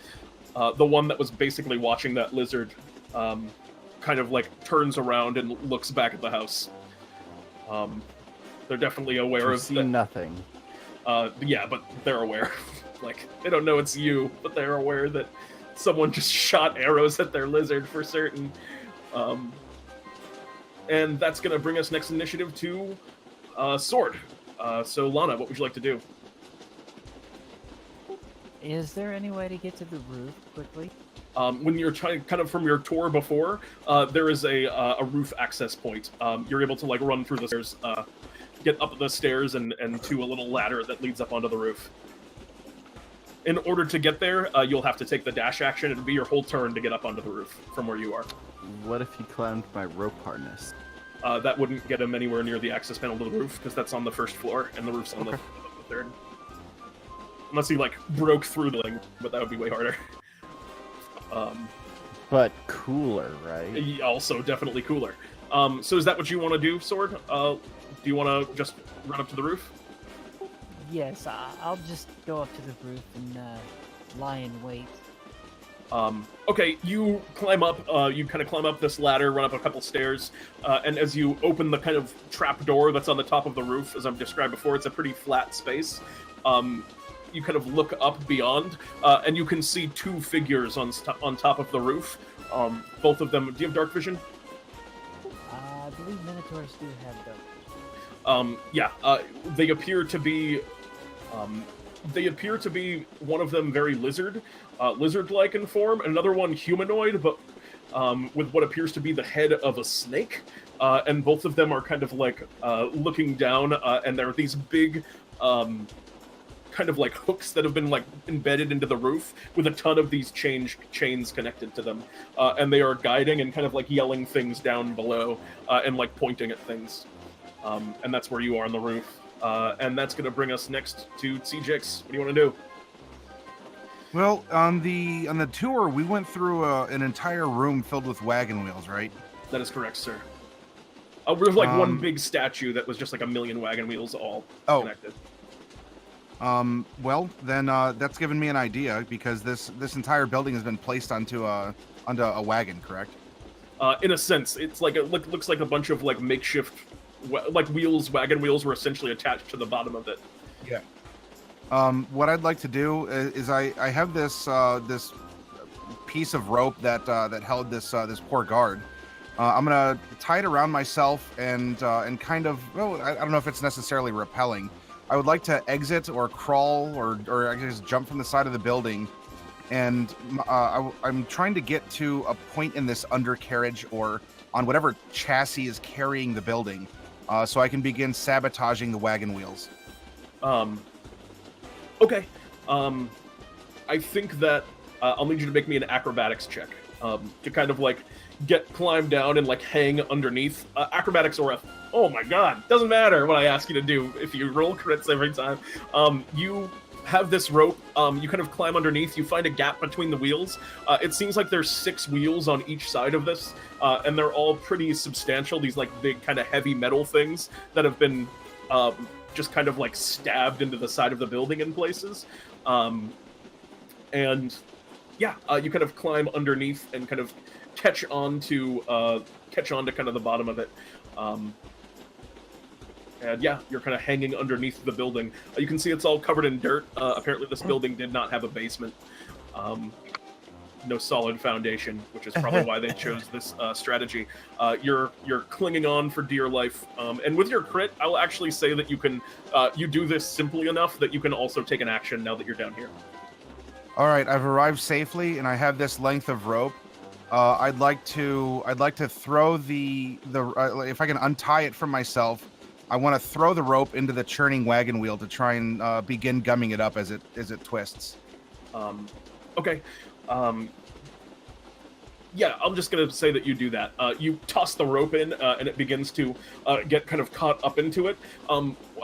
the one that was basically watching that lizard kind of like turns around and looks back at the house. They're definitely aware of that. Nothing. Yeah, but they're aware. Like, they don't know it's you, but they're aware that someone just shot arrows at their lizard for certain. And that's going to bring us next initiative to Sword. So, Lana, what would you like to do? Is there any way to get to the roof quickly? When you're trying, kind of from your tour before, there is a roof access point. You're able to like run through the stairs, get up the stairs, and to a little ladder that leads up onto the roof. In order to get there, you'll have to take the dash action. It'll be your whole turn to get up onto the roof from where you are. What if he climbed my rope harness? That wouldn't get him anywhere near the access panel to the roof because that's on the first floor and the roof's on the third. Unless he like broke through the thing, but that would be way harder. But cooler, right? Also, definitely cooler. So is that what you want to do, Sword? Do you want to just run up to the roof? Yes, I'll just go up to the roof and lie in wait. Okay, you climb up, you kind of climb up this ladder, run up a couple stairs, and as you open the kind of trap door that's on the top of the roof, as I've described before, it's a pretty flat space. You kind of look up beyond, and you can see two figures on top of the roof. Both of them. Do you have dark vision? I believe Minotaurs do have dark vision. Yeah. They appear to be. One of them very lizard-like in form, and another one humanoid, but with what appears to be the head of a snake. And both of them are kind of like looking down, and they're these big. kind of like hooks that have been like embedded into the roof with a ton of these chains connected to them, and they are guiding and kind of like yelling things down below and like pointing at things, and that's where you are on the roof, and that's going to bring us next to Tzi'jixk. What do you want to do? Well, on the tour, we went through an entire room filled with wagon wheels, right? That is correct, sir. We're like one big statue that was just like a million wagon wheels all connected. Well, then that's given me an idea, because this entire building has been placed onto a wagon, correct? In a sense, it's like it looks like a bunch of like makeshift wagon wheels were essentially attached to the bottom of it. Yeah. What I'd like to do is I have this this piece of rope that held this poor guard. I'm gonna tie it around myself and kind of, well, I don't know if it's necessarily repelling. I would like to exit or crawl or I guess jump from the side of the building, and I'm trying to get to a point in this undercarriage or on whatever chassis is carrying the building, so I can begin sabotaging the wagon wheels. Okay. I think that I'll need you to make me an acrobatics check to kind of like climb down and like hang underneath. Acrobatics or oh my god, doesn't matter what I ask you to do if you roll crits every time. You have this rope, you kind of climb underneath, you find a gap between the wheels. It seems like there's 6 wheels on each side of this, and they're all pretty substantial, these like big kind of heavy metal things that have been just kind of like stabbed into the side of the building in places. And yeah, you kind of climb underneath and kind of catch on to kind of the bottom of it. And yeah, you're kind of hanging underneath the building. You can see it's all covered in dirt. Apparently this building did not have a basement. No solid foundation, which is probably why they chose this strategy. You're clinging on for dear life. And with your crit, I'll actually say that you can you do this simply enough that you can also take an action now that you're down here. All right, I've arrived safely, and I have this length of rope. I'd like to throw the if I can untie it from myself. I want to throw the rope into the churning wagon wheel to try and begin gumming it up as it twists. Okay. Yeah, I'm just gonna say that you do that. You toss the rope in, and it begins to get kind of caught up into it.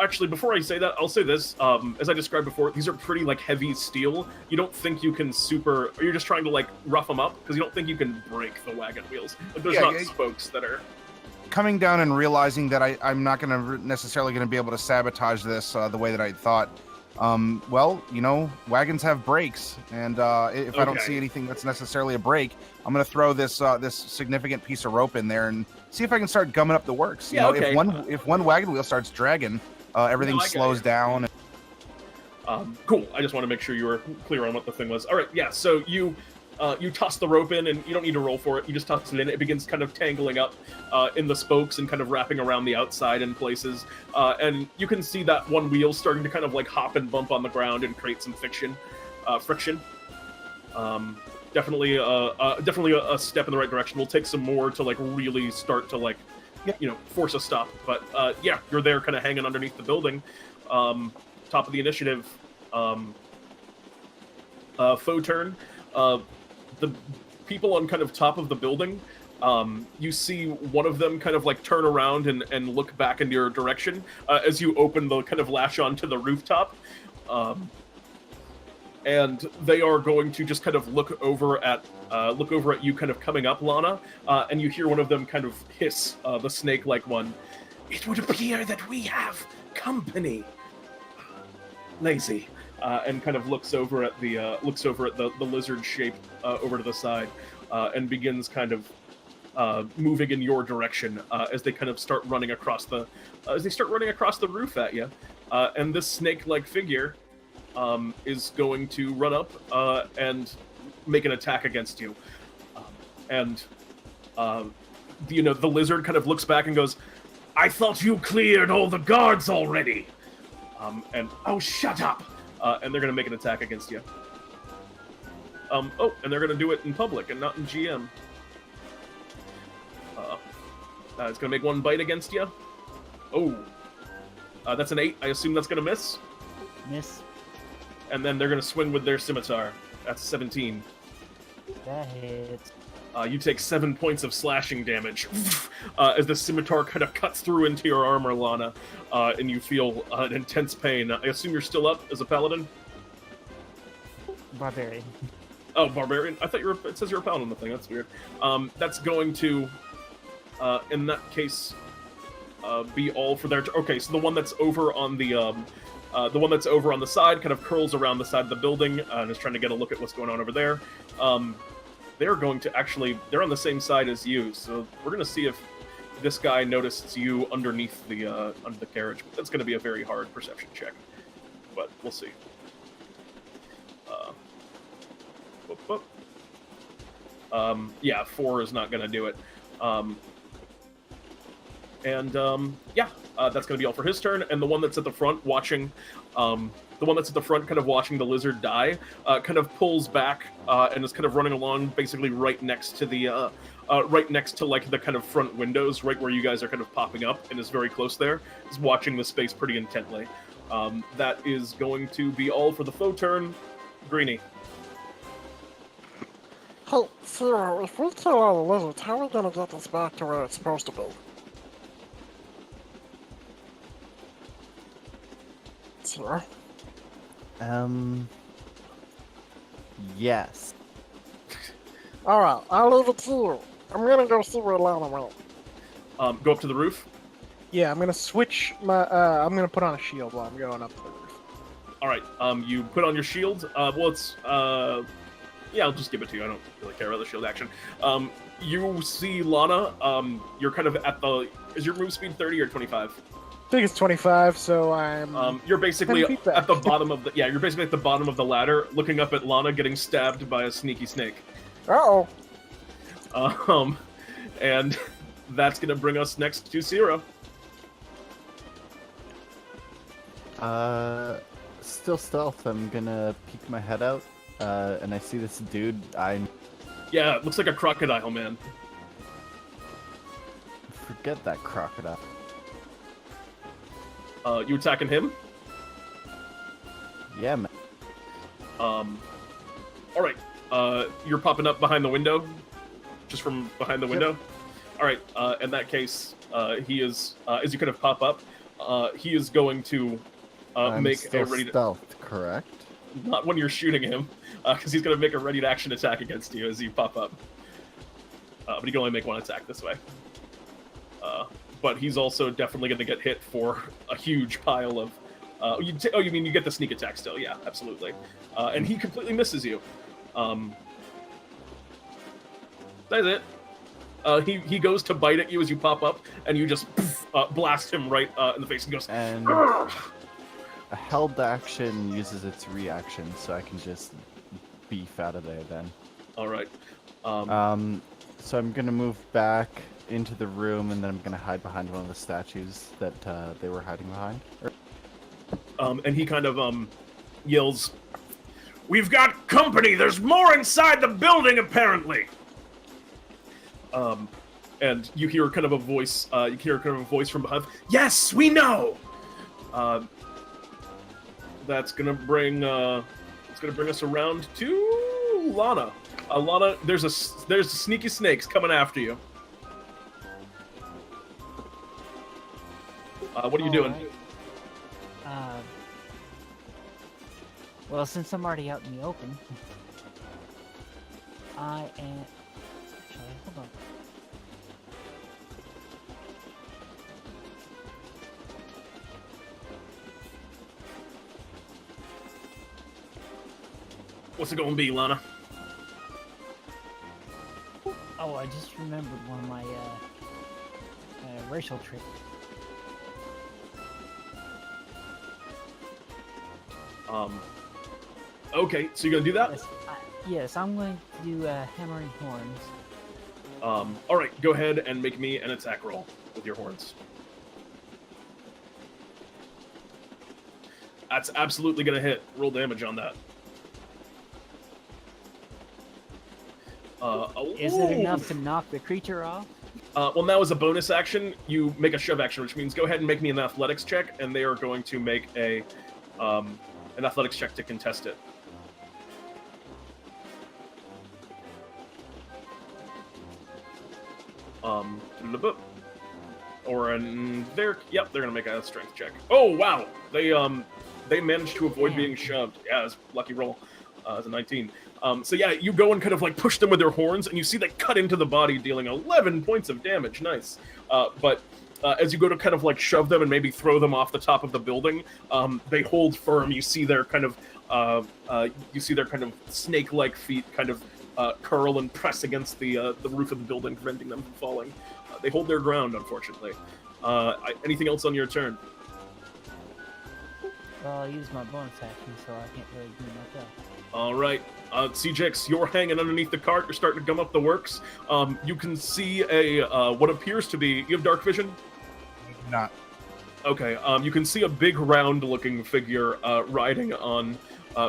Actually, before I say that, I'll say this. As I described before, these are pretty like heavy steel. You don't think you can or you're just trying to like rough them up because you don't think you can break the wagon wheels. Like, there's not spokes that are coming down and realizing that I'm not necessarily going to be able to sabotage this the way that I thought. Well, you know, wagons have brakes, and if I don't see anything that's necessarily a brake, I'm going to throw this this significant piece of rope in there and see if I can start gumming up the works. You know, if one wagon wheel starts dragging, everything slows down. Cool. I just want to make sure you were clear on what the thing was. All right, yeah. So you toss the rope in, and you don't need to roll for it. You just toss it in. It begins kind of tangling up in the spokes and kind of wrapping around the outside in places. And you can see that one wheel starting to kind of like hop and bump on the ground and create some friction. Definitely a step in the right direction. We'll take some more to like really start to like, you know, force a stop. But yeah, you're there kind of hanging underneath the building. Top of the initiative. Faux turn. The people on kind of top of the building, you see one of them kind of like turn around and look back in your direction as you open the kind of latch onto the rooftop. And they are going to just kind of look over at you kind of coming up, Lana, and you hear one of them kind of hiss, the snake-like one. It would appear that we have company. Lazy. And kind of looks over at the lizard shape over to the side, and begins kind of moving in your direction as they kind of start running across the roof at you, and this snake-like figure is going to run up and make an attack against you, and you know, the lizard kind of looks back and goes, "I thought you cleared all the guards already," and oh, shut up. And they're going to make an attack against you. And they're going to do it in public and not in GM. It's going to make one bite against you. Oh. That's an 8. I assume that's going to miss? Miss. and then they're going to swing with their scimitar. That's 17. That hits. You take 7 points of slashing damage as the scimitar kind of cuts through into your armor, Lana, and you feel an intense pain. I assume you're still up as a paladin? Barbarian. Oh, barbarian. I thought it says you're a paladin on the thing. That's weird. That's going to, in that case, be all for their. Okay, so the one that's over on the one that's over on the side kind of curls around the side of the building and is trying to get a look at what's going on over there. They're going to actually. They're on the same side as you, so we're going to see if this guy notices you underneath the under the carriage. That's going to be a very hard perception check, but we'll see. Whoop, whoop. Yeah, 4 is not going to do it. Yeah, that's going to be all for his turn. And the one that's at the front watching, kind of watching the lizard die, kind of pulls back and is kind of running along, basically right next to the, like the kind of front windows, right where you guys are kind of popping up, and is very close there. Is watching the space pretty intently. That is going to be all for the foe turn. Greenie. Hey, Ciro, if we kill all the lizards, how are we gonna get this back to where it's supposed to be? Ciro? Yes. Alright, I'll leave it to you. I'm gonna go see where Lana went. Go up to the roof. Yeah, I'm gonna switch my, I'm gonna put on a shield while I'm going up to the roof. All right. You put on your shield. Well, it's yeah, I'll just give it to you. I don't really care about the shield action. You see Lana. You're kind of at the. Is your move speed 30 or 25? I think it's 25, so I'm. You're basically 10 feet back. at the bottom of the. Yeah, you're basically at the bottom of the ladder, looking up at Lana getting stabbed by a sneaky snake. Uh-oh. And that's gonna bring us next to Ciro. Still stealth. I'm gonna peek my head out, and I see this dude. Yeah, it looks like a crocodile, man. Forget that crocodile. You attacking him? Yeah, man. All right. You're popping up behind the window, just from behind the window. All right. In that case, he is as you kind of pop up. He is going to make still a ready. Stealth, correct? Not when you're shooting him, because he's going to make a ready to action attack against you as you pop up. But he can only make one attack this way. But he's also definitely going to get hit for a huge pile of. You mean you get the sneak attack still? Yeah, absolutely. And he completely misses you. That's it. He goes to bite at you as you pop up, and you just blast him right in the face. And goes. And a held action uses its reaction, so I can just beef out of there then. All right. So I'm gonna move back into the room, and then I'm gonna hide behind one of the statues that they were hiding behind. And he kind of yells, "We've got company! There's more inside the building, apparently!" And you hear kind of a voice. You hear kind of a voice from behind. Yes, we know. That's gonna bring. It's gonna bring us around to Lana. Lana, there's sneaky snakes coming after you. What are you doing? Well, since I'm already out in the open, I am. Actually, hold on. What's it gonna be, Lana? Oh, I just remembered one of my racial traits. Okay, so you're gonna do that? Yes, I'm going to do hammering horns. All right, go ahead and make me an attack roll with your horns. That's absolutely gonna hit. Roll damage on that. Is it enough to knock the creature off? Well, now as a bonus action, you make a shove action, which means go ahead and make me an athletics check, and they are going to make a an athletics check to contest it. Yep, they're gonna make a strength check. Oh wow, they managed to avoid being shoved. Yeah, it's a lucky roll. It's a 19. So yeah, you go and kind of like push them with their horns, and you see they cut into the body, dealing 11 points of damage. Nice. But as you go to kind of like shove them and maybe throw them off the top of the building, they hold firm. You see their kind of snake-like feet kind of curl and press against the roof of the building, preventing them from falling. They hold their ground, unfortunately. Anything else on your turn? Well, I'll use my bonus action, so I can't really do much else. All right, Tzi'jixk, you're hanging underneath the cart. You're starting to gum up the works. You can see what appears to be. You have dark vision? Not. Okay. You can see a big, round-looking figure riding on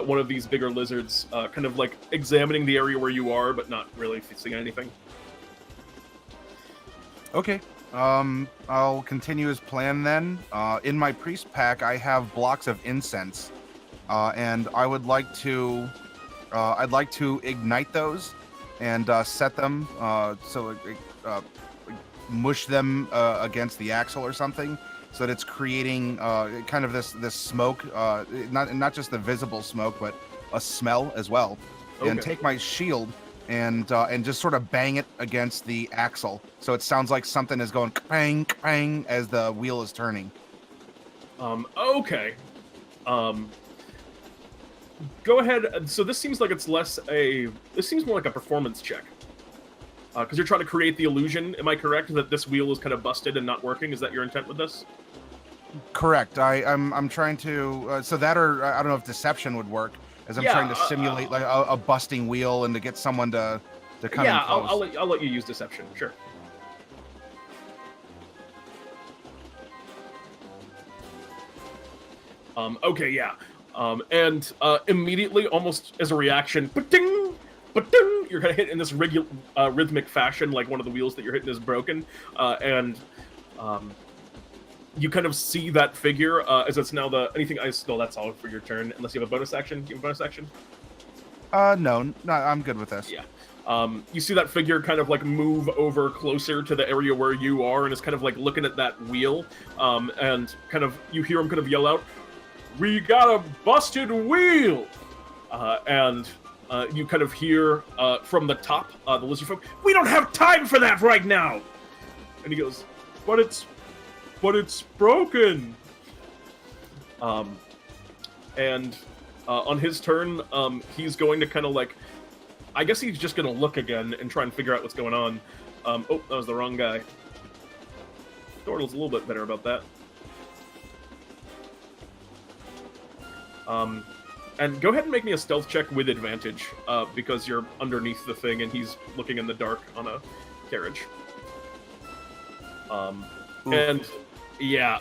one of these bigger lizards, kind of like examining the area where you are, but not really seeing anything. Okay. I'll continue as planned then. In my priest pack, I have blocks of incense, and I would like to, I'd like to ignite those and set them so mush them against the axle or something, so that it's creating kind of this smoke, not just the visible smoke, but a smell as well. Okay. And take my shield and just sort of bang it against the axle, so it sounds like something is going bang bang as the wheel is turning. Okay. Go ahead. So this seems like it's this seems more like a performance check. Because you're trying to create the illusion. Am I correct that this wheel is kind of busted and not working? Is that your intent with this? Correct. I'm trying to so that, or I don't know if deception would work, as I'm trying to simulate like a busting wheel and to get someone to come in close. I'll let you use deception. Sure. Okay, yeah. And immediately, almost as a reaction, ba-ding, ba-ding, you're kind of hit in this rhythmic fashion, like one of the wheels that you're hitting is broken, and you kind of see that figure as it's now anything ice. No, that's all for your turn, unless you have a bonus action. Do you have a bonus action? No, I'm good with this. Yeah. You see that figure kind of like move over closer to the area where you are, and is kind of like looking at that wheel, and kind of you hear him kind of yell out, "We got a busted wheel!" And you kind of hear from the top, the lizard folk, "We don't have time for that right now!" And he goes, but it's broken. And on his turn, he's going to kind of like, I guess he's just going to look again and try and figure out what's going on. Oh, that was the wrong guy. Dortle's a little bit better about that. And go ahead and make me a stealth check with advantage, because you're underneath the thing and he's looking in the dark on a carriage. And yeah,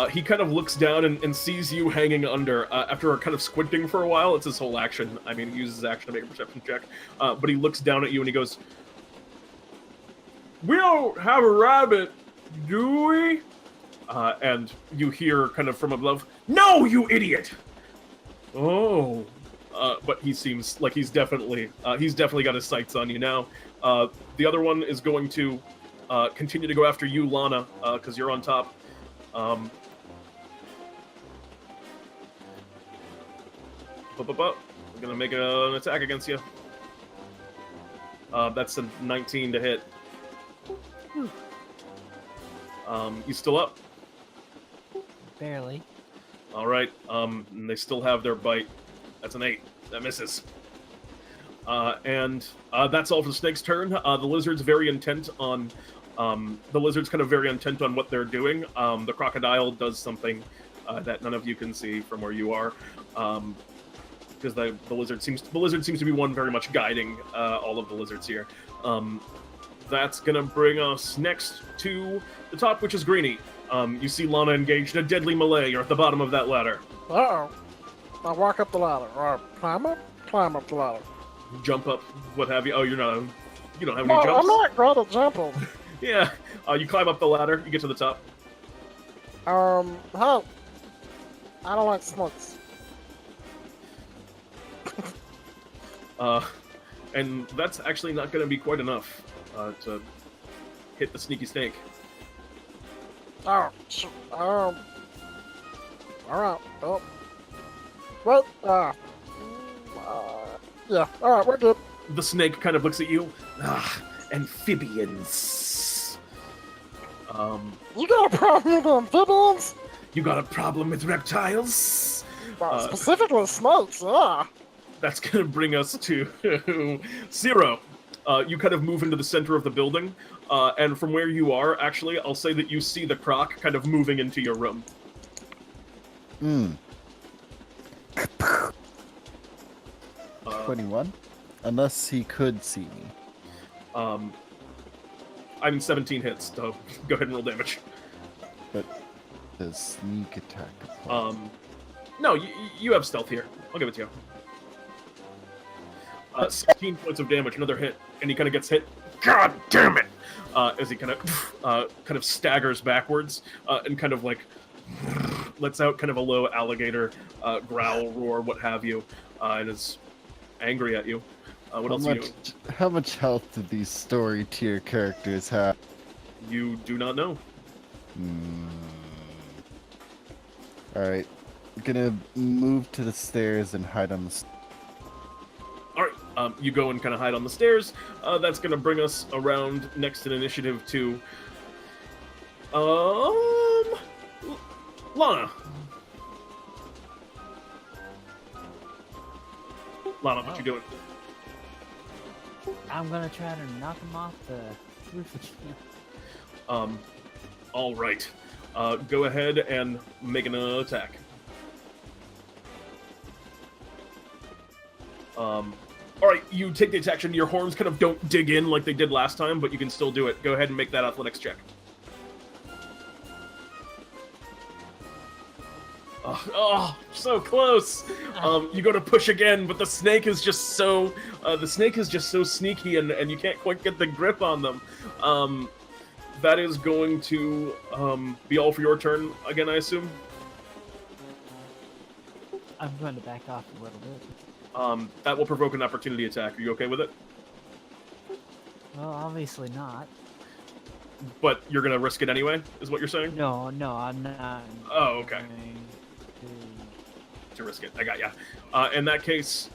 he kind of looks down and sees you hanging under. After kind of squinting for a while, it's his whole action. I mean, he uses his action to make a perception check. But he looks down at you and he goes, "We don't have a rabbit, do we?" And you hear kind of from above, "No, you idiot!" Oh. But he seems like he's definitely got his sights on you now. The other one is going to continue to go after you, Lana, because you're on top. I'm gonna make an attack against you. That's a 19 to hit. You still up? Barely. All right. And they still have their bite. That's an 8. That misses. And that's all for the snake's turn. The lizard's very intent on. The lizard's kind of very intent on what they're doing. The crocodile does something that none of you can see from where you are, because the lizard seems to be one very much guiding all of the lizards here. That's gonna bring us next to the top, which is Greenie. You see Lana engaged in a deadly melee. You're at the bottom of that ladder. Uh-oh. I walk up the ladder. Or climb up the ladder. Jump up, what have you. Oh, you don't have any No, jumps? I'm not great at jumping. Yeah. You climb up the ladder. You get to the top. Help. I don't like snakes. And that's actually not going to be quite enough to hit the sneaky snake. Oh, all right. Oh, wait. Yeah. All right, we're good. The snake kind of looks at you. Amphibians. You got a problem with amphibians? You got a problem with reptiles? Specifically snakes. Yeah. That's going to bring us to Ciro. You kind of move into the center of the building, and from where you are, actually, I'll say that you see the croc kind of moving into your room. 21? Unless he could see me. I'm 17 hits, so go ahead and roll damage. But the sneak attack applies. No, you have stealth here. I'll give it to you. 16 points of damage, another hit, and he kind of gets hit. God damn it! As he kind of staggers backwards and kind of like lets out kind of a low alligator growl, roar, what have you, and is angry at you. What else do you do? How much health do these story tier characters have? You do not know. Alright. Gonna move to the stairs and hide on the Alright, you go and kind of hide on the stairs. That's going to bring us around next in initiative to... Lana. Lana, what you doing? I'm gonna try to knock him off the roof again. Alright. Go ahead and make an attack. Alright, you take the attack, and your horns kind of don't dig in like they did last time, but you can still do it. Go ahead and make that athletics check. Oh, so close. You go to push again, but the snake is just so sneaky, and you can't quite get the grip on them. That is going to be all for your turn again, I assume. I'm going to back off a little bit. That will provoke an opportunity attack. Are you okay with it? Well, obviously not. But you're gonna risk it anyway, is what you're saying? No, I'm not. Oh, okay. To risk it, I got ya. In that case,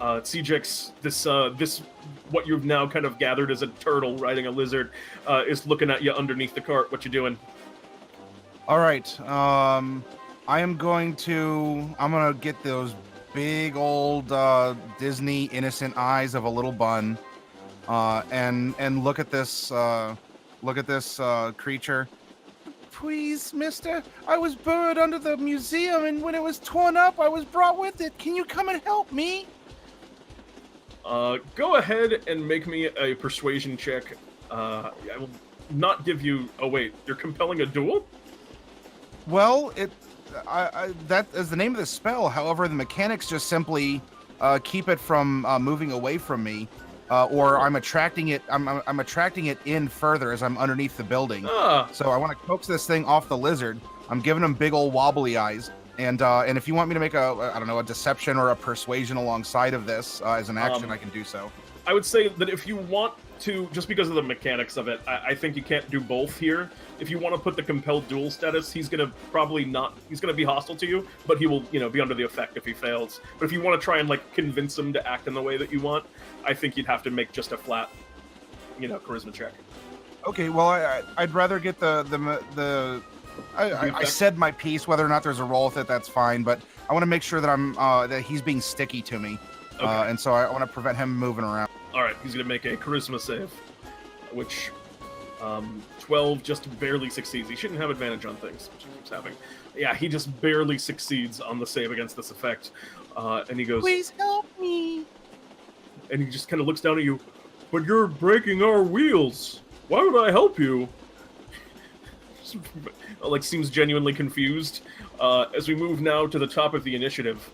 Tzi'jixk, this what you've now kind of gathered as a turtle riding a lizard, is looking at you underneath the cart. What you doing? All right. I'm gonna get those big old Disney innocent eyes of a little bun, and look at this creature. Please, mister, I was buried under the museum, and when it was torn up, I was brought with it. Can you come and help me? Go ahead and make me a persuasion check. I will not give you... Oh, wait. You're compelling a duel? Well, that is the name of the spell. However, the mechanics just simply keep it from moving away from me. Or I'm attracting it. I'm attracting it in further as I'm underneath the building. So I want to coax this thing off the lizard. I'm giving him big old wobbly eyes. And if you want me to make a deception or a persuasion alongside of this as an action, I can do so. I would say that if you want to, just because of the mechanics of it, I think you can't do both here. If you want to put the compelled duel status, he's gonna probably not. He's gonna be hostile to you, but he will, be under the effect if he fails. But if you want to try and convince him to act in the way that you want, I think you'd have to make just a flat, charisma check. Okay, well, I'd rather get I said my piece. Whether or not there's a roll with it, that's fine. But I want to make sure that that he's being sticky to me, okay. And so I want to prevent him moving around. All right, he's gonna make a charisma save, which 12 just barely succeeds. He shouldn't have advantage on things, which he keeps having. Yeah, he just barely succeeds on the save against this effect, and he goes, "Please help me." And he just kind of looks down at you. But you're breaking our wheels. Why would I help you? Seems genuinely confused. As we move now to the top of the initiative,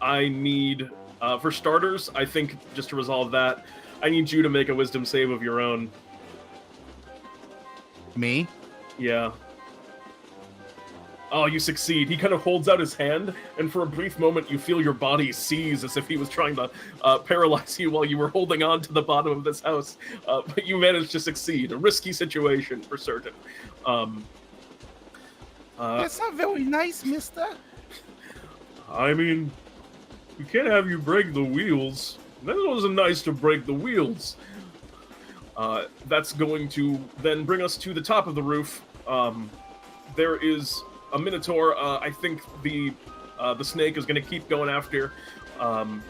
I need, for starters, I think just to resolve that, I need you to make a wisdom save of your own. Me? Yeah. Oh, you succeed. He kind of holds out his hand, and for a brief moment, you feel your body seize as if he was trying to paralyze you while you were holding on to the bottom of this house. But you managed to succeed. A risky situation, for certain. That's not very nice, mister. I mean, we can't have you break the wheels. That wasn't nice to break the wheels. That's going to then bring us to the top of the roof. There is a Minotaur. I think the snake is going to keep going after. The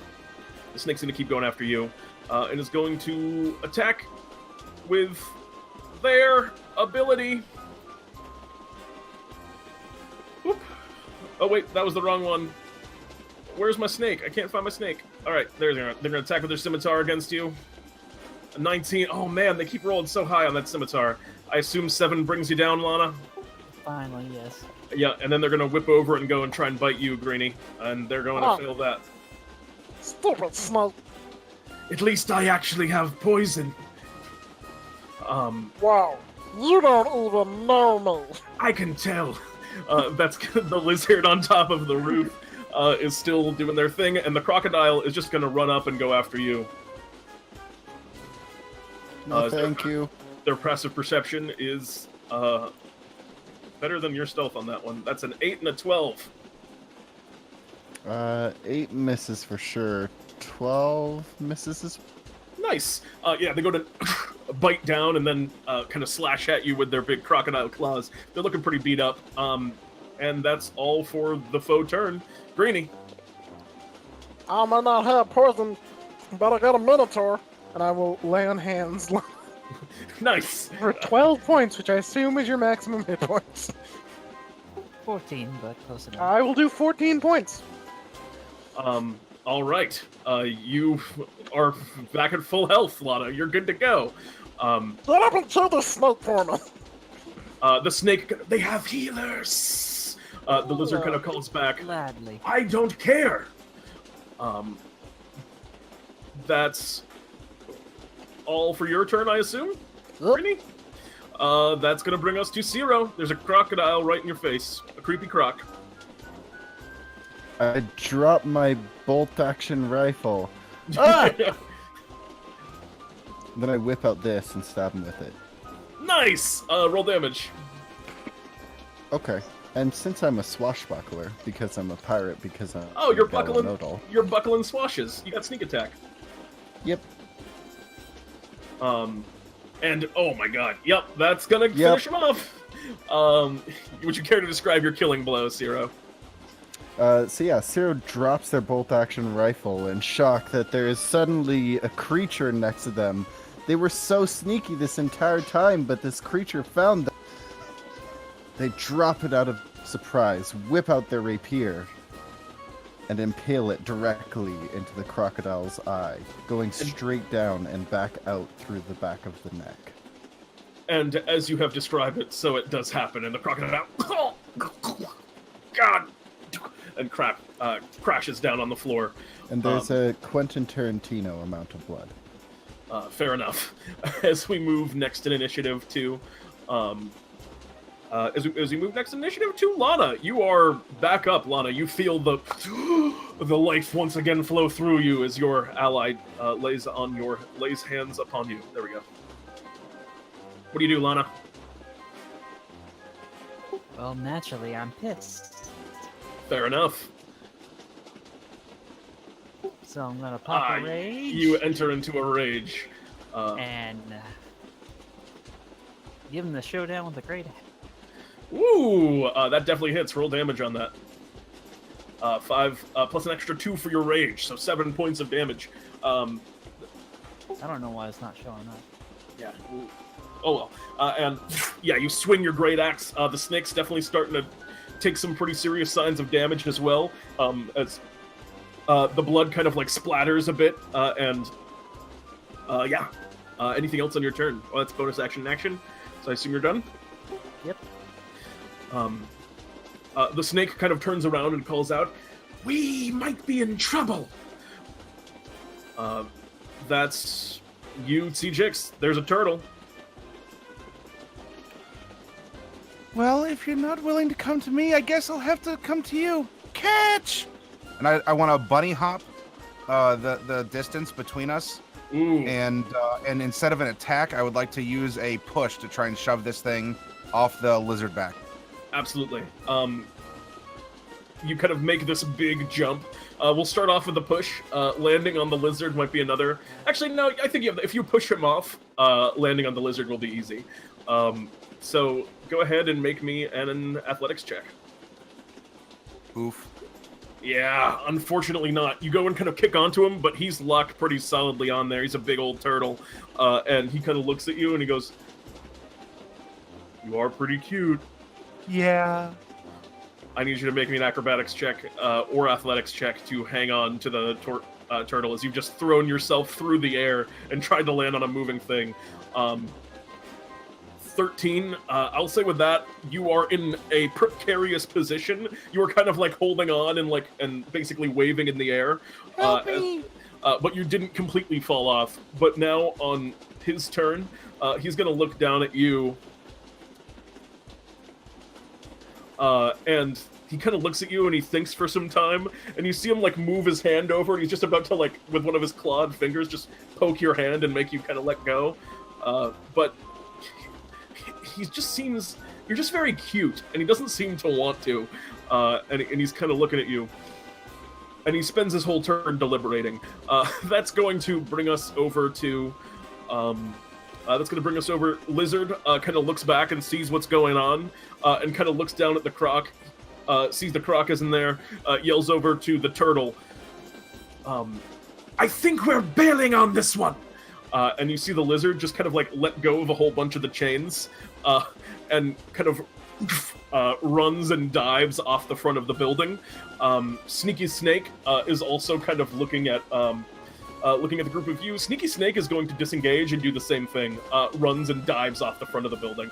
snake's going to keep going after you, and is going to attack with their ability. Oop. Oh wait, that was the wrong one. Where's my snake? I can't find my snake. All right, they're gonna attack with their scimitar against you. A 19. Oh man, they keep rolling so high on that scimitar. I assume 7 brings you down, Lana. Finally, yes. Yeah, and then they're gonna whip over and go and try and bite you, Greenie, and they're going to fail that. Stupid snake. At least I actually have poison. Wow. You don't even know me. I can tell. That's the lizard on top of the roof is still doing their thing, and the crocodile is just gonna run up and go after you. No, thank you. Their passive perception is better than your stealth on that one. That's an 8 and a 12. 8 misses for sure. 12 misses as Nice. Yeah, they go to bite down and then kind of slash at you with their big crocodile claws. They're looking pretty beat up. And that's all for the foe turn. Greenie. I might not have poison, but I got a Minotaur, and I will lay on hands Nice. for 12 points, which I assume is your maximum hit points. 14, but close enough. I will do 14 points. All right. You are back at full health, Lana. You're good to go. Get up and kill the snake for me. The snake, they have healers. The lizard kind of calls back. Gladly. I don't care. That's all for your turn, I assume? Yep. Greenie? That's gonna bring us to Ciro. There's a crocodile right in your face. A creepy croc. I drop my bolt-action rifle. Ah! Then I whip out this and stab him with it. Nice! Roll damage. Okay. And since I'm a swashbuckler, because I'm a pirate, because I'm Oh, you're a buckling. Galanodel. You're buckling swashes. You got sneak attack. Yep. And oh my god, yep, that's gonna finish him off. Would you care to describe your killing blow, Ciro? So yeah, Ciro drops their bolt-action rifle in shock that there is suddenly a creature next to them. They were so sneaky this entire time, but this creature found them. They drop it out of surprise, whip out their rapier, and impale it directly into the crocodile's eye, going straight down and back out through the back of the neck. And as you have described it, so it does happen, and the crocodile, God, and crashes down on the floor. And there's a Quentin Tarantino amount of blood. Fair enough. As we move next in initiative to, as we move next in initiative to Lana, you are back up, Lana. You feel the life once again flow through you as your ally lays hands upon you. There we go. What do you do, Lana? Well, naturally, I'm pissed. Fair enough. So I'm gonna pop a rage. You enter into a rage. And give him the showdown with the great. Ooh, that definitely hits. Roll damage on that. 5 plus an extra 2 for your rage, so 7 points of damage. I don't know why it's not showing up. Yeah. Oh well. And yeah, you swing your great axe. The snake's definitely starting to take some pretty serious signs of damage as well. As the blood kind of like splatters a bit. Yeah. Anything else on your turn? Oh, that's bonus action and action. So I assume you're done. Yep. The snake kind of turns around and calls out, "We might be in trouble." That's you, Tzi'jixk. There's a turtle. Well, if you're not willing to come to me, I guess I'll have to come to you. Catch! And I want to bunny hop the distance between us. Ooh. And instead of an attack, I would like to use a push to try and shove this thing off the lizard back. Absolutely. You kind of make this big jump. We'll start off with the push. Landing on the lizard might be another. Actually, no. I think if you push him off, landing on the lizard will be easy. So go ahead and make me an athletics check. Oof. Yeah, unfortunately not. You go and kind of kick onto him, but he's locked pretty solidly on there. He's a big old turtle, and he kind of looks at you and he goes, "You are pretty cute. Yeah. I need you to make me an acrobatics check or athletics check to hang on to the turtle as you've just thrown yourself through the air and tried to land on a moving thing." 13. I'll say with that, you are in a precarious position. You are kind of like holding on and basically waving in the air. Help me! But you didn't completely fall off. But now on his turn, he's going to look down at you. And he kind of looks at you and he thinks for some time. And you see him like move his hand over. And he's just about to like, with one of his clawed fingers, just poke your hand and make you kind of let go. But he just seems, you're just very cute, and he doesn't seem to want to, and he's kind of looking at you, and he spends his whole turn deliberating. That's going to bring us over to, Lizard kind of looks back and sees what's going on, and kind of looks down at the croc, sees the croc isn't there, yells over to the turtle, "I think we're bailing on this one!" And you see the lizard just kind of like let go of a whole bunch of the chains, and kind of runs and dives off the front of the building. Sneaky Snake is also kind of looking at the group of you. Sneaky Snake is going to disengage and do the same thing. Runs and dives off the front of the building.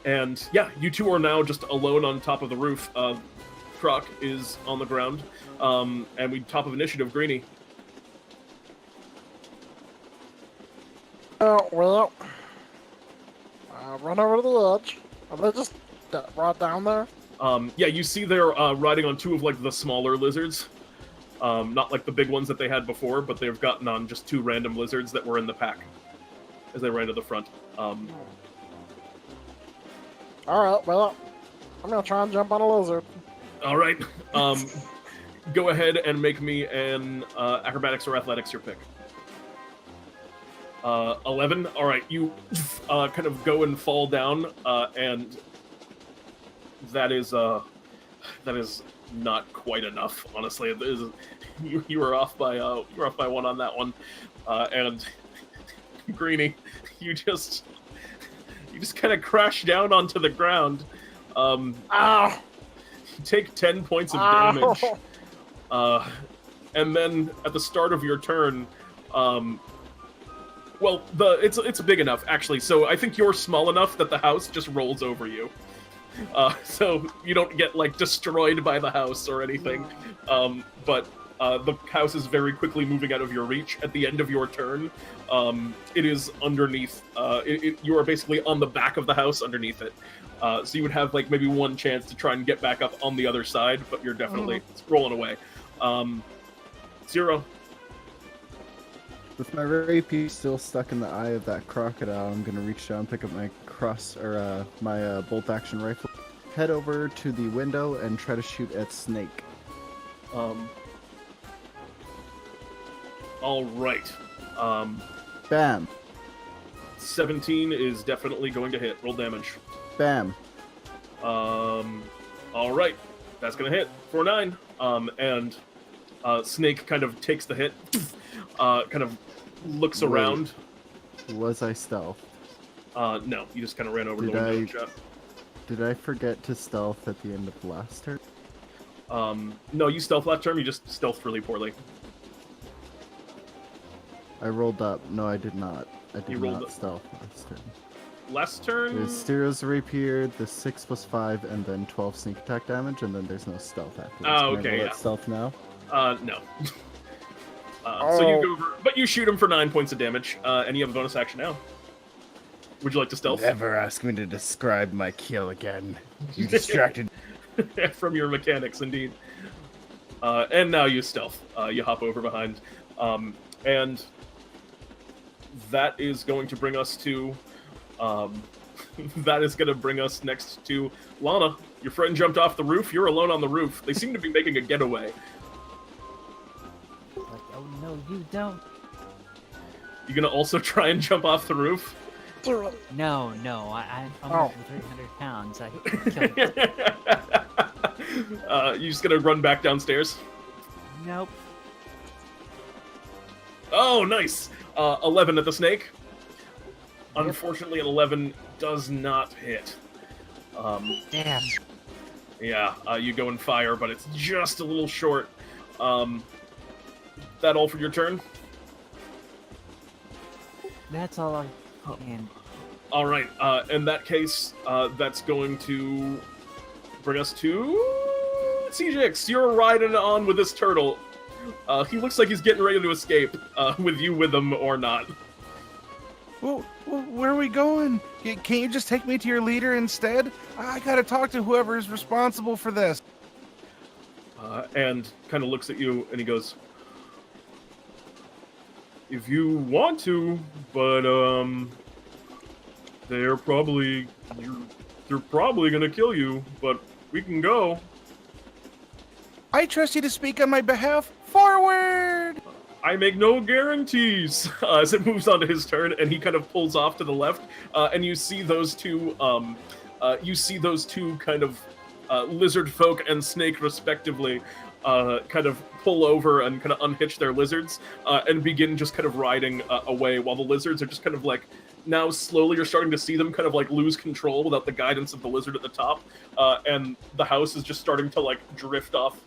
And yeah, you two are now just alone on top of the roof. Croc is on the ground, and we top of initiative. Greenie. Oh, well, run over to the edge. Are they just right down there? Yeah, you see they're riding on two of like the smaller lizards. Not like the big ones that they had before, but they've gotten on just two random lizards that were in the pack as they ran to the front. Alright, well, I'm gonna try and jump on a lizard. Alright. Go ahead and make me an acrobatics or athletics, your pick. 11. Alright, you kind of go and fall down, and that is not quite enough, honestly. It is, you were off by one on that one. And Greenie, you just kind of crash down onto the ground. Ow! You take 10 points of damage. And then at the start of your turn, well, it's big enough, actually, so I think you're small enough that the house just rolls over you. So you don't get, like, destroyed by the house or anything. But the house is very quickly moving out of your reach at the end of your turn. It is underneath, you are basically on the back of the house underneath it. So you would have, like, maybe one chance to try and get back up on the other side, but you're definitely rolling away. Ciro. With my rapier still stuck in the eye of that crocodile, I'm gonna reach down, pick up my my bolt action rifle, head over to the window, and try to shoot at Snake. All right. Bam. 17 is definitely going to hit. Roll damage. Bam. All right. That's gonna hit for 9. And Snake kind of takes the hit. Kind of looks around. Was I stealth? No, you just kind of ran over the window and shot. Did I forget to stealth at the end of last turn? No, you stealth last turn, you just stealthed really poorly. I rolled up. No, I did not. I did rolled not up. stealth last turn. Last turn? There's Ciro's rapier, the 6 + 5, and then 12 sneak attack damage, and then there's no stealth after. Oh, Can I okay, roll yeah. at stealth now? No. So you go over, but you shoot him for 9 points of damage, and you have a bonus action now. Would you like to stealth? Never ask me to describe my kill again. You distracted. From your mechanics, indeed. And now you stealth. You hop over behind. And that is going to bring us to... that is going to bring us next to Lana. Your friend jumped off the roof. You're alone on the roof. They seem to be making a getaway. Like, oh no, you don't. You gonna also try and jump off the roof? No, I'm over 300 pounds. I can kill you. You just gonna run back downstairs? Nope. Oh, nice! 11 at the snake. Unfortunately, an 11 does not hit. Damn. Yeah, you go and fire, but it's just a little short. That all for your turn? That's all I can. All right. In that case, that's going to bring us to Tzi'jixk. You're riding on with this turtle. He looks like he's getting ready to escape, with you with him or not. Well, where are we going? Can't you just take me to your leader instead? I gotta talk to whoever is responsible for this. And kind of looks at you, and he goes, "If you want to, but they're probably gonna kill you. But we can go." I trust you to speak on my behalf. Forward! I make no guarantees. As it moves on to his turn, and he kind of pulls off to the left, and you see those two. Kind of lizard folk and snake, respectively, kind of pull over and kind of unhitch their lizards and begin just kind of riding away, while the lizards are just kind of like now slowly you're starting to see them kind of like lose control without the guidance of the lizard at the top, and the house is just starting to like drift off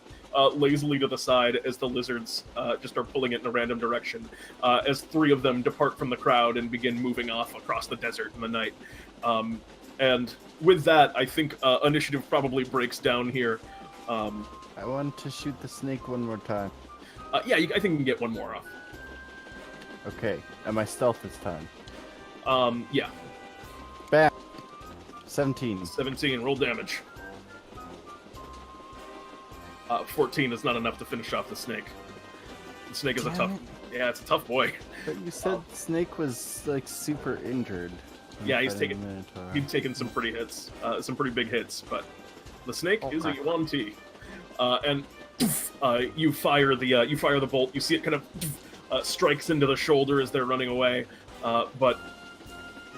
lazily to the side as the lizards just are pulling it in a random direction, as three of them depart from the crowd and begin moving off across the desert in the night. And with that, I think initiative probably breaks down here. I want to shoot the snake one more time. Yeah, I think you can get one more off. Okay, and my stealth this time. Yeah. Bam! 17. 17, roll damage. 14 is not enough to finish off the snake. The snake is yeah, it's a tough boy. But you said Snake was like super injured. Yeah, he's taken some pretty hits, some pretty big hits, but the snake is a UMT. And you fire the bolt. You see it kind of strikes into the shoulder as they're running away, but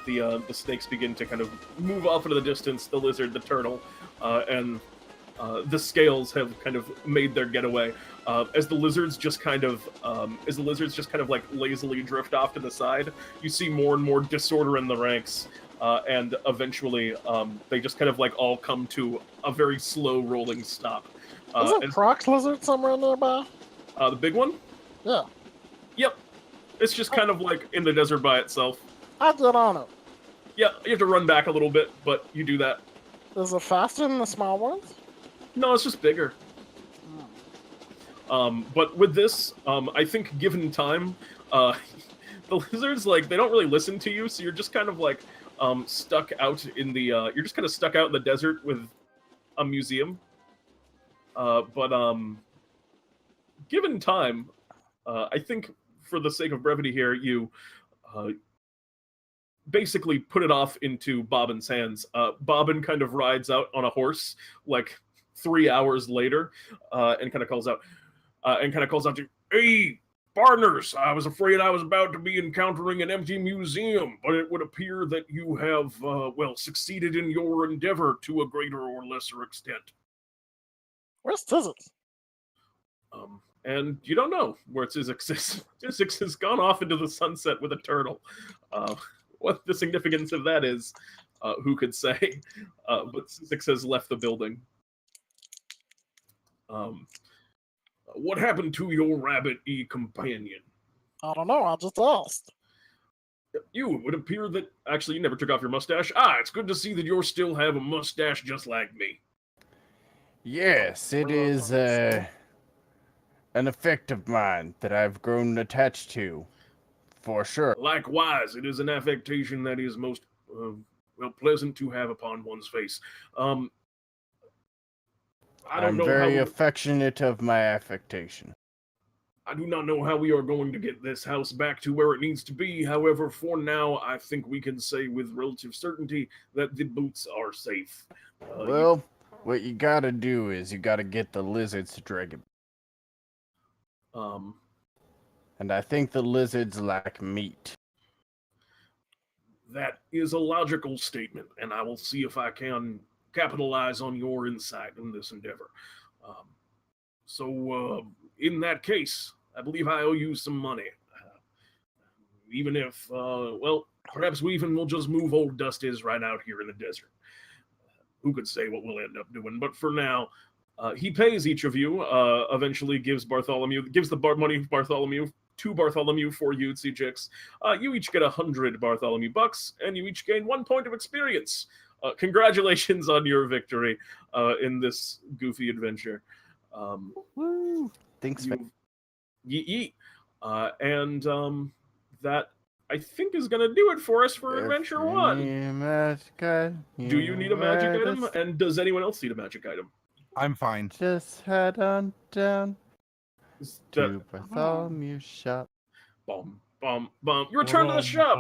the snakes begin to kind of move off into the distance. The lizard, the turtle, and the scales have kind of made their getaway. As the lizards just kind of like lazily drift off to the side, you see more and more disorder in the ranks, and eventually they just kind of like all come to a very slow rolling stop. Isn't Croc's lizard somewhere nearby? The big one? Yeah. Yep. It's just kind of like in the desert by itself. I get on it. Yeah, you have to run back a little bit, but you do that. Is it faster than the small ones? No, it's just bigger. But with this, I think given time, the lizards, like, they don't really listen to you, so you're just kind of like stuck out in the desert with a museum. But given time, I think for the sake of brevity here, you basically put it off into Bobbin's hands. Bobbin kind of rides out on a horse like 3 hours later, and kind of calls out to you, "Hey, partners, I was afraid I was about to be encountering an empty museum, but it would appear that you have, succeeded in your endeavor to a greater or lesser extent." Where's Tzi'jixk? And you don't know where Tzi'jixk is. Tzi'jixk has gone off into the sunset with a turtle. What the significance of that is, who could say? But Tzi'jixk has left the building. What happened to your rabbit-y companion? I don't know, I just asked. You, it would appear that... Actually, you never took off your mustache. Ah, it's good to see that you still have a mustache just like me. Yes, it is an effect of mine that I've grown attached to, for sure. Likewise, it is an affectation that is most well, pleasant to have upon one's face. I don't I'm know very how. affectionate of my affectation. I do not know how we are going to get this house back to where it needs to be. However, for now, I think we can say with relative certainty that the boots are safe. Well, what you gotta do is you gotta get the lizards to drag it. And I think the lizards like meat. That is a logical statement, and I will see if I can capitalize on your insight in this endeavor. In that case, I believe I owe you some money. Even if, perhaps we even will just move old Dust right out here in the desert. Who could say what we'll end up doing? But for now, he pays each of you, eventually gives the money to Bartholomew for you, Tzi'jixk. You each get 100 Bartholomew bucks, and you each gain 1 point of experience. Congratulations on your victory in this goofy adventure. Woo! Thanks, Yeet yeet. That, I think, is going to do it for us for Adventure 1. Do you need a magic item? And does anyone else need a magic item? I'm fine. Just head on down That, to Bartholomew's shop. Bum, bum, bum. You return to the shop.